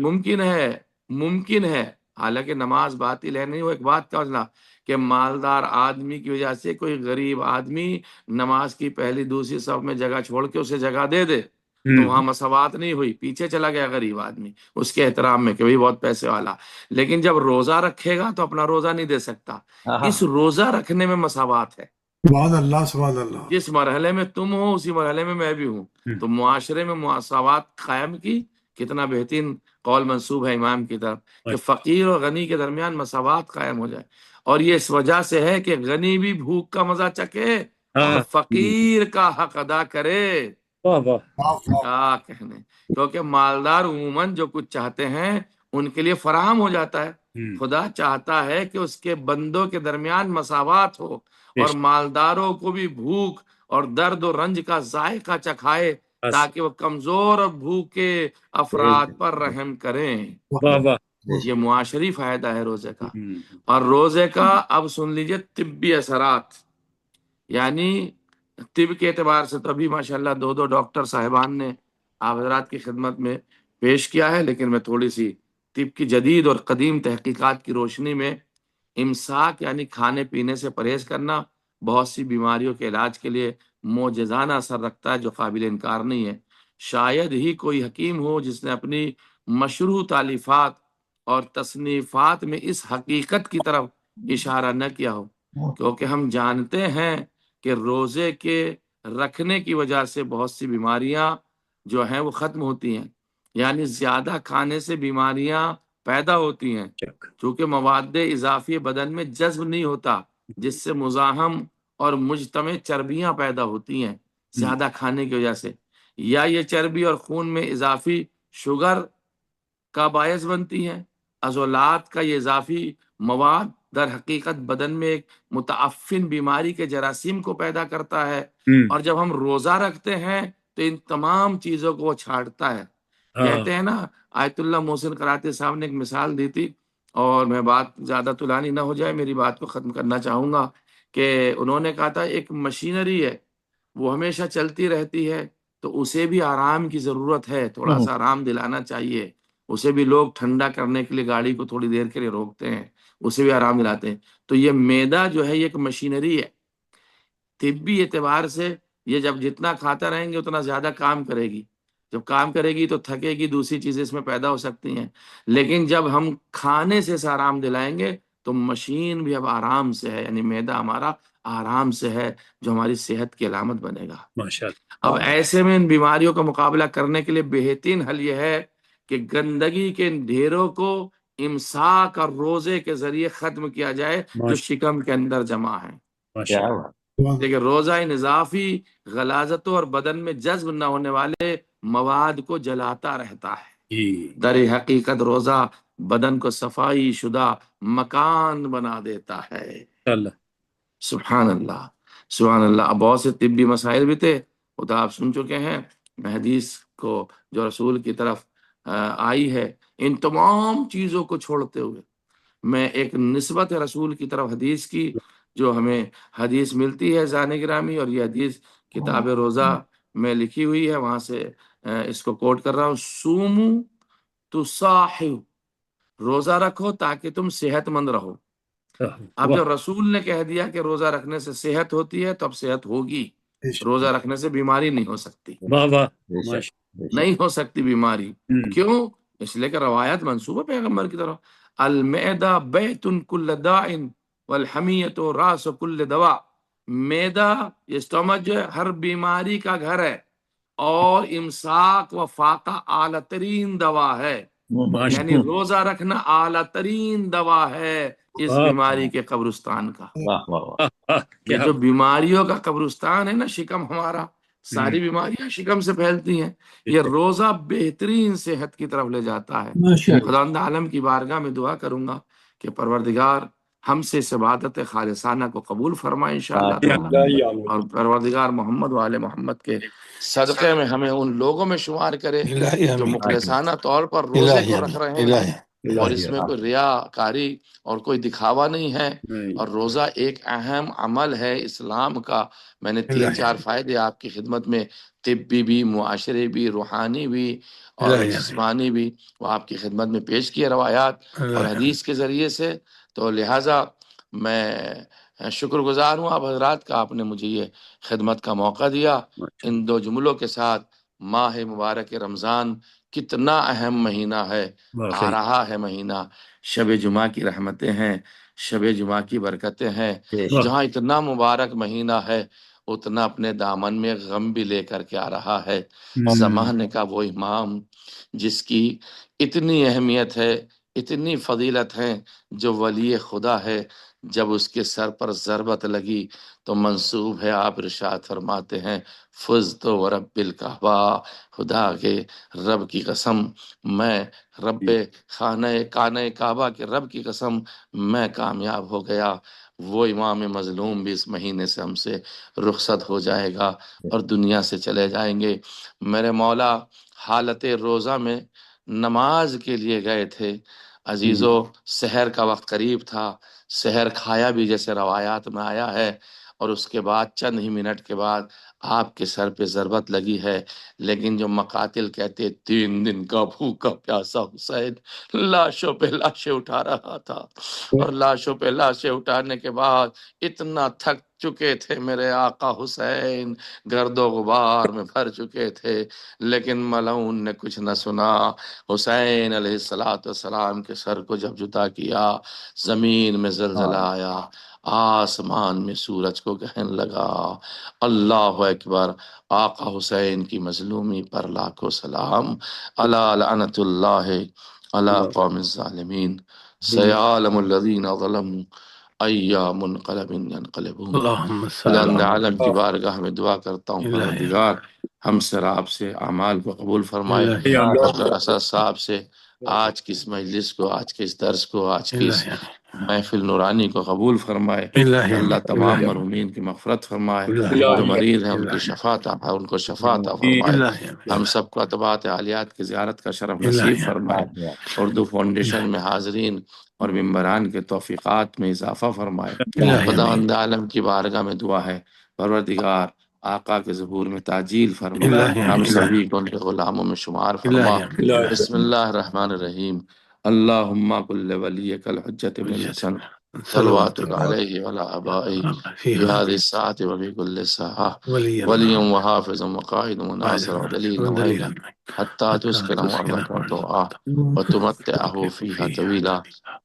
ممکن ہے، حالانکہ نماز باطل ہے نہیں۔ وہ ایک بات کا مسئلہ کہ مالدار آدمی کی وجہ سے کوئی غریب آدمی نماز کی پہلی دوسری صف میں جگہ چھوڑ کے اسے جگہ دے دے تو وہاں مساوات نہیں ہوئی، پیچھے چلا گیا غریب آدمی اس کے احترام میں کہ بھئی بہت پیسے والا۔ لیکن جب روزہ رکھے گا تو اپنا روزہ نہیں دے سکتا، اس روزہ رکھنے میں مساوات ہے۔ سبحان اللہ، سبحان اللہ۔ جس مرحلے میں تم ہو اسی مرحلے میں میں بھی ہوں، تو معاشرے میں مساوات قائم کی۔ کتنا بہترین قول منسوب ہے امام کی طرف کہ فقیر اور غنی کے درمیان مساوات قائم ہو جائے۔ اور یہ اس وجہ سے ہے کہ غنی بھی بھوک کا مزہ چکے اور فقیر کا حق ادا کرے۔ کیا کہنے، کیونکہ مالدار عموماً جو کچھ چاہتے ہیں ان کے لیے فراہم ہو جاتا ہے۔ خدا چاہتا ہے کہ اس کے بندوں کے درمیان مساوات ہو اور مالداروں کو بھی بھوک اور درد و رنج کا ذائقہ چکھائے تاکہ وہ کمزور اور بھوکے افراد پر رحم کریں۔ یہ معاشری فائدہ ہے روزے کا۔ اور روزے کا اب سن لیجئے طبی اثرات، یعنی طب کے اعتبار سے تو ابھی ماشاءاللہ دو ڈاکٹر صاحبان نے آپ حضرات کی خدمت میں پیش کیا ہے، لیکن میں تھوڑی سی طب کی جدید اور قدیم تحقیقات کی روشنی میں، امساک یعنی کھانے پینے سے پرہیز کرنا بہت سی بیماریوں کے علاج کے لیے معجزانہ اثر رکھتا ہے، جو قابل انکار نہیں ہے۔ شاید ہی کوئی حکیم ہو جس نے اپنی مشروع تالیفات اور تصنیفات میں اس حقیقت کی طرف اشارہ نہ کیا ہو، کیونکہ ہم جانتے ہیں کہ روزے کے رکھنے کی وجہ سے بہت سی بیماریاں جو ہیں وہ ختم ہوتی ہیں۔ یعنی زیادہ کھانے سے بیماریاں پیدا ہوتی ہیں، چونکہ مواد اضافی بدن میں جذب نہیں ہوتا، جس سے مزاحم اور مجتمع چربیاں پیدا ہوتی ہیں زیادہ کھانے کی وجہ سے، یا یہ چربی اور خون میں اضافی شوگر کا باعث بنتی ہیں۔ عضلات کا یہ اضافی مواد در حقیقت بدن میں ایک متعفن بیماری کے جراثیم کو پیدا کرتا ہے، اور جب ہم روزہ رکھتے ہیں تو ان تمام چیزوں کو وہ چھاڑتا ہے۔ کہتے ہیں نا، آیت اللہ محسن قراتی صاحب نے ایک مثال دی تھی، اور میں بات زیادہ طولانی نہ ہو جائے، میری بات کو ختم کرنا چاہوں گا، کہ انہوں نے کہا تھا ایک مشینری ہے وہ ہمیشہ چلتی رہتی ہے تو اسے بھی آرام کی ضرورت ہے، تھوڑا سا آرام دلانا چاہیے، اسے بھی لوگ ٹھنڈا کرنے کے لیے گاڑی کو تھوڑی دیر کے لیے روکتے ہیں، اسے بھی آرام دلاتے ہیں۔ تو یہ معدہ جو ہے یہ ایک مشینری ہے، طبی اعتبار سے یہ جب جتنا کھاتا رہیں گے اتنا زیادہ کام کرے گی، جب کام کرے گی تو تھکے گی، دوسری چیزیں اس میں پیدا ہو سکتی ہیں، لیکن جب ہم کھانے سے آرام دلائیں گے تو مشین بھی اب آرام سے ہے، یعنی معدہ ہمارا آرام سے ہے، جو ہماری صحت کی علامت بنے گا۔ ماشاءاللہ۔ اب ایسے میں ان بیماریوں کا مقابلہ کرنے کے لیے بہترین حل یہ ہے کہ گندگی کے ان ڈھیروں کو امساک اور روزے کے ذریعے ختم کیا جائے جو شکم کے اندر جمع ہے۔ دیکھیں روزہ اضافی غلاظتوں اور بدن میں جذب نہ ہونے والے مواد کو جلاتا رہتا ہے۔ در حقیقت روزہ بدن کو صفائی شدہ مکان بنا دیتا ہے۔ سبحان اللہ سبحان اللہ۔ اب بہت سے طبی مسائل بھی تھے، وہ تو آپ سن چکے ہیں، میں حدیث کو جو رسول کی طرف آئی ہے ان تمام چیزوں کو چھوڑتے ہوئے میں ایک نسبت رسول کی طرف حدیث کی جو ہمیں حدیث ملتی ہے ذہن گرامی، اور یہ حدیث کتاب روزہ میں لکھی ہوئی ہے، وہاں سے اس کو کوٹ کر رہا ہوں۔ سومو تصاحو، روزہ رکھو تاکہ تم صحت مند رہو۔ اب جب رسول نے کہہ دیا کہ روزہ رکھنے سے صحت ہوتی ہے تو اب صحت ہوگی، روزہ رکھنے سے بیماری نہیں ہو سکتی، نہیں ہو سکتی بیماری۔ کیوں؟ اس لیے کہ روایت منسوبہ پیغمبر کی طرف، المعدہ بیت کل داء والحمیۃ راس کل دواء، معدہ یہ اسٹمک جو ہے ہر بیماری کا گھر ہے، اور امساک و فاقہ اعلیٰ ترین دوا ہے، یعنی روزہ رکھنا اعلیٰ ترین دوا ہے اس بیماری کے قبرستان کا۔ یہ جو بیماریوں کا قبرستان ہے نا شکم، ہمارا ساری بیماریاں شکم سے پھیلتی ہیں، یہ روزہ بہترین صحت کی طرف لے جاتا ہے۔ خداوند عالم کی بارگاہ میں دعا کروں گا کہ پروردگار ہم سے اس عبادت خالصانہ کو قبول فرمائے انشاءاللہ تعالی، اور پروردگار محمد و آل محمد کے صدقے میں ہمیں ان لوگوں میں شمار کرے جو مخلصانہ طور پر روزے کو رکھ رہے ہیں، اور اس میں کوئی ریاکاری اور کوئی دکھاوا نہیں ہے، اور روزہ ایک اہم عمل ہے اسلام کا۔ میں نے 3-4 فائدے آپ کی خدمت میں، طبی بھی، معاشرے بھی، روحانی بھی اور جسمانی بھی، وہ آپ کی خدمت میں پیش کیے روایات اور حدیث کے ذریعے سے۔ تو لہٰذا میں شکر گزار ہوں آپ حضرات کا، آپ نے مجھے یہ خدمت کا موقع دیا۔ ان 2 جملوں کے ساتھ ماہ مبارک رمضان کتنا اہم مہینہ ہے، آ رہا ہے مہینہ، شب جمعہ کی رحمتیں ہیں، شب جمعہ کی برکتیں ہیں، جہاں اتنا مبارک مہینہ ہے اتنا اپنے دامن میں غم بھی لے کر کے آ رہا ہے۔ زمانے کا وہ امام جس کی اتنی اہمیت ہے، اتنی فضیلت ہے، جو ولی خدا ہے، جب اس کے سر پر ضربت لگی تو منسوب ہے، آپ ارشاد فرماتے ہیں فزت ورب الکعبہ، خدا کے رب کی قسم، میں رب خانہ کعبہ کے رب کی قسم میں کامیاب ہو گیا۔ وہ امام مظلوم بھی اس مہینے سے ہم سے رخصت ہو جائے گا اور دنیا سے چلے جائیں گے۔ میرے مولا حالت روزہ میں نماز کے لیے گئے تھے۔ عزیزو سحر کا وقت قریب تھا، سحر کھایا بھی جیسے روایات میں آیا ہے، اور اس کے بعد چند ہی منٹ کے بعد آپ کے سر پہ ضربت لگی ہے۔ لیکن جو مقاتل کہتے 3 دن کا بھوکا پیاسا حسین لاشوں پہ لاشیں اٹھا رہا تھا، اور لاشوں پہ لاشیں اٹھانے کے بعد اتنا تھک چکے تھے میرے آقا حسین، گرد و غبار میں بھر چکے تھے، لیکن ملعون نے کچھ نہ سنا۔ حسین علیہ السلام کے سر کو جب جدا کیا، زمین میں زلزلہ آیا، آسمان میں سورج کو گہن لگا۔ اللہ اکبر، آقا حسین کی مظلومی پر لاکھوں سلام۔ الا لعنت اللہ علی قوم الظالمین، سیعلم الذین ظلموا ایام منقلب ینقلبون۔ خداوند عالم کی بارگاہ میں دعا کرتا ہوں پروردگار ہم سے آپ سے اعمال کو قبول فرمائے، ڈاکٹر اسد صاحب سے آج کی اس مجلس کو، آج کے اس درس کو، آج کی اس محفل نورانی کو قبول فرمائے۔ اللہ تمام مرحومین کی مغفرت فرمائے، جو مریض ہیں ان کی شفاعت ان کو شفاعت فرمائے، ہم سب کو اتباعت عالیات کی زیارت کا شرف نصیب فرمائے، اردو فاؤنڈیشن میں حاضرین اور ممبران کے توفیقات میں اضافہ فرمائے۔ خداوند عالم کی بارگاہ میں دعا ہے پروردگار آقا کے ظہور میں تعجیل فرما، ہم سبھی کو ان کے غلاموں میں شمار فرما۔ بسم اللہ الرحمن الرحیم۔ اللہم کل ولیک الحجۃ بن الحسن صلواتک علیہ وعلی آبائہ فی ہذہ الساعۃ وفی کل ساعۃ ولی وحافظ وقائد وناصر ودلیل وعین حتی تسکن ارضک طوعا وتمتعہ فیہا طویلا۔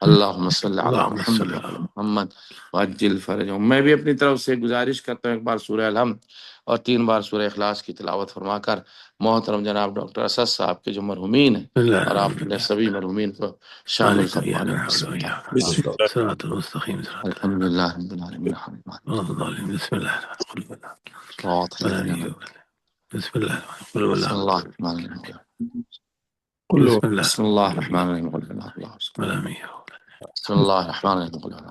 اللہم صلی علی محمد وعلی محمد وعجل فرجہم۔ میں بھی اپنی طرف سے گزارش کرتا ہوں، ایک بار سورہ الحمد اور 3 بار سورہ اخلاص کی تلاوت فرما کر محترم جناب ڈاکٹر اسد صاحب کے جو مرحومین ہیں اور آپ نے سبھی مرحومین کو شامل فرمانے۔ الحمدللہ رب العالمین بسم اللہ بسم اللہ الرحمن الرحیم بسم اللہ الرحمن الرحیم بسم اللہ الرحمن الرحیم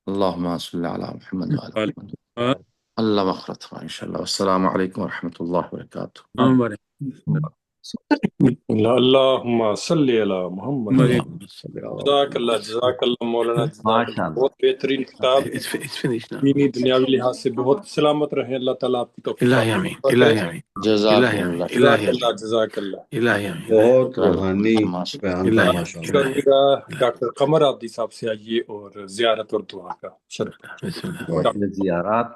اللہم صلی علی محمد وعلی محمد۔ اللہ مغفرت فرمائے انشاءاللہ۔ السلام علیکم ورحمۃ اللہ وبرکاتہ۔ اللہم صلی علی محمد۔ جزاک اللہ مولانا، بہت بہترین کتاب، دینی دنیاوی لحاظ سے بہت سلامت رہیں، اللہ تعالیٰ آپ کی توفیق جزاک اللہ جزاک اللہ۔ بہت روحانی ڈاکٹر قمر آبدی صاحب سے آئیے اور زیارت اور دعا کا شرف۔ زیارات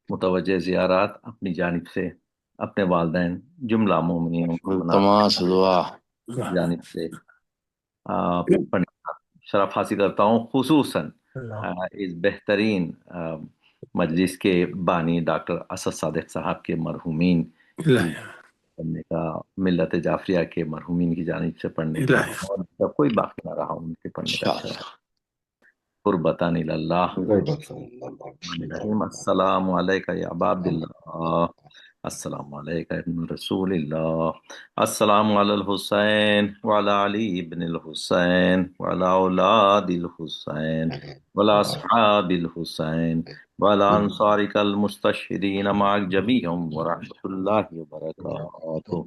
متوجہ زیارات اپنی جانب سے اپنے والدین جملہ مومنین تماس دعا جانب سے شرف حاصل کرتا ہوں، خصوصاً اس بہترین مجلس کے بانی ڈاکٹر اسد صادق صاحب کے مرحومین پڑھنے کا، ملت جعفریہ کے مرحومین کی جانب سے پڑھنے کا، اور کوئی باقی نہ رہا ان کے پڑھنے کا۔ قربتان اللہ۔ السلام علیکہ یا ابا عبداللہ، السلام علیکہ ابن رسول اللہ، السلام علی الحسین وعلی علی ابن الحسین وعلی اولاد الحسین وعلی اصحاب الحسین وعلی انصارک المستشہدین معک جمیعہم ورحمۃ اللہ وبرکاتہ۔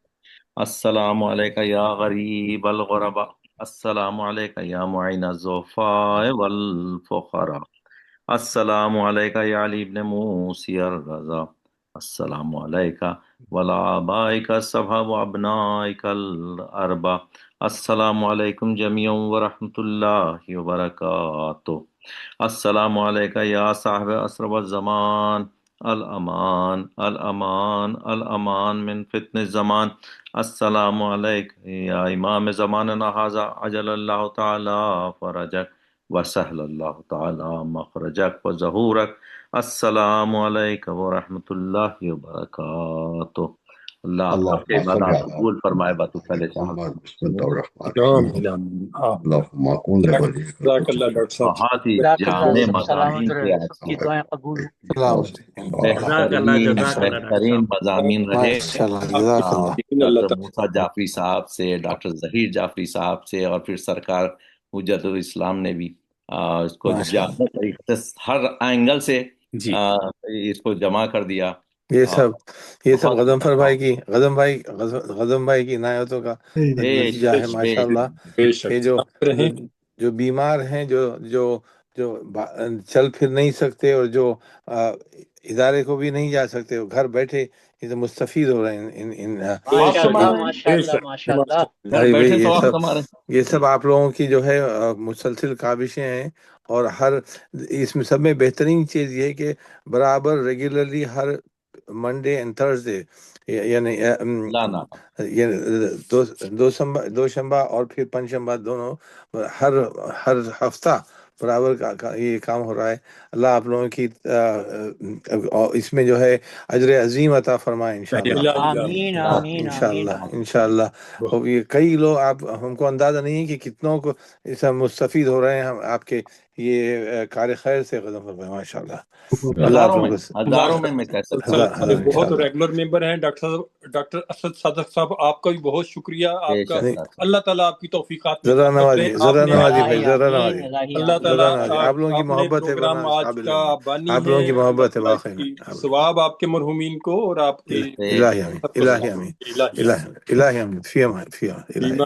السلام علیکہ یا غریب الغرباء، السلام علیکہ یا معین الضعفاء والفقراء، السلام علیکہ یا علی ابن موسی الرضا، السلام علیکہ وعلی آبائک السبع وابنائک الاربع، السلام علیکم جمیعا ورحمۃ اللہ وبرکاتہ۔ السلام علیکہ یا صاحب عصر والزمان، الامان الامان الامان من فتن الزمان، السلام علیکہ یا امام زماننا ھذا عجل اللہ تعالی فرجک وسہل اللہ تعالی مخرجک وظہورک، السلام علیکم ورحمۃ اللہ وبرکاتہ۔ اللہ آپ کے عبادات قبول فرمائے۔ بات پہلے بہترین مضامین رہے موسیٰ جعفری صاحب سے، ڈاکٹر ظہیر جعفری صاحب سے، اور پھر سرکار حجت الاسلام نے بھی اس کو جامع طریقے سے ہر اینگل سے اس کو جمع کر دیا۔ یہ سب غزم بھائی کی عنایتوں کا نتیجہ ہے ماشاء اللہ۔ یہ جو بیمار ہیں، جو چل پھر نہیں سکتے اور جو ادارے کو بھی نہیں جا سکتے، وہ گھر بیٹھے یہ مستفید ہو رہے ہیں۔ یہ سب آپ لوگوں کی جو ہے مسلسل کاوشیں ہیں، اور اس میں سب میں بہترین چیز یہ ہے کہ برابر regularly Hare Monday and Thursday, یعنی دو شنبہ اور پھر پنجشنبہ، دونوں ہر ہفتہ برابر کا یہ کام ہو رہا ہے۔ اللہ آپ لوگوں کی اس میں جو ہے اجر عظیم عطا فرمائے انشاءاللہ۔ اور یہ کئی لوگ، آپ ہم کو اندازہ نہیں ہے کہ کتنوں کو اس سے مستفید ہو رہے ہیں ہم آپ کے یہ کار خیر سے قدم فرمائے ماشاء اللہ۔ ہزاروں میں بہت ریگولر ممبر ہیں ڈاکٹر اسد صادق صاحب، آپ کا بھی بہت شکریہ، آپ کا اللہ تعالیٰ آپ کی توفیقات ذرا نوازی بھائی، ذرا نوازی، اللہ تعالیٰ آپ لوگوں کی محبت ہے، آپ لوگوں کی محبت ہے واقعی، ثواب آپ کے مرحومین کو اور آپ کے الہی آمین الہی آمین فی امان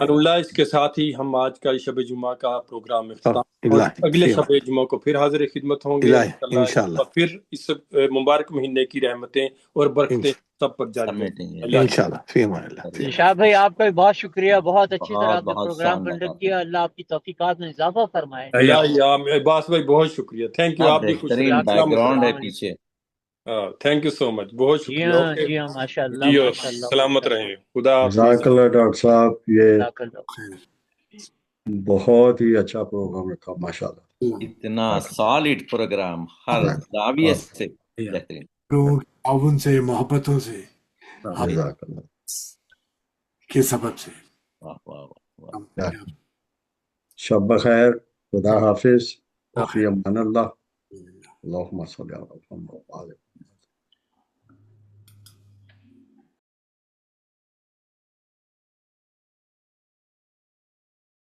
اللہ۔ اس کے ساتھ ہی ہم آج کا شب جمعہ کا پروگرام اختتام، اگلے صبح جمعہ کو پھر حاضر خدمت ہوں گے الہی انشاءاللہ، اور پھر اس مبارک مہینے کی رحمتیں اور برکتیں سب پر جاری رہیں۔ انشاءاللہ فی امان اللہ۔ شاہ بھائی آپ کا بھی بہت شکریہ، بہت اچھی طرح بہت آپ نے بہت پروگرام شکریہ کنڈکٹ کیا، اللہ آپ کی توفیقات میں اضافہ فرمائے۔ عباس بھائی بہت شکریہ، تھینک یو، آپ بھی خوش رہیں، بہترین بیک سلامت گراؤنڈ ہے رہیں۔ پیچھے۔ تھینک یو سو مچ، بہت جی شکریہ۔ ہاں اوکے جی ہاں، ماشاء اللہ جی، ماشاء اللہ سلامت رہیں، خدا حافظ۔ جزاک اللہ ڈاکٹر صاحب، یہ جزاک اللہ۔ بہت ہی اچھا پروگرام رکھا ماشاء اللہ۔ اتنا سالڈ پروگرام، ہر زاویے سے بہترین۔ لوگوں کی تعاون سے، محبتوں سے، جزاک اللہ۔ کے سبب سے واہ واہ واہ۔ شب بخیر، خدا حافظ، فی امان اللہ، اللہم صلی علی محمد۔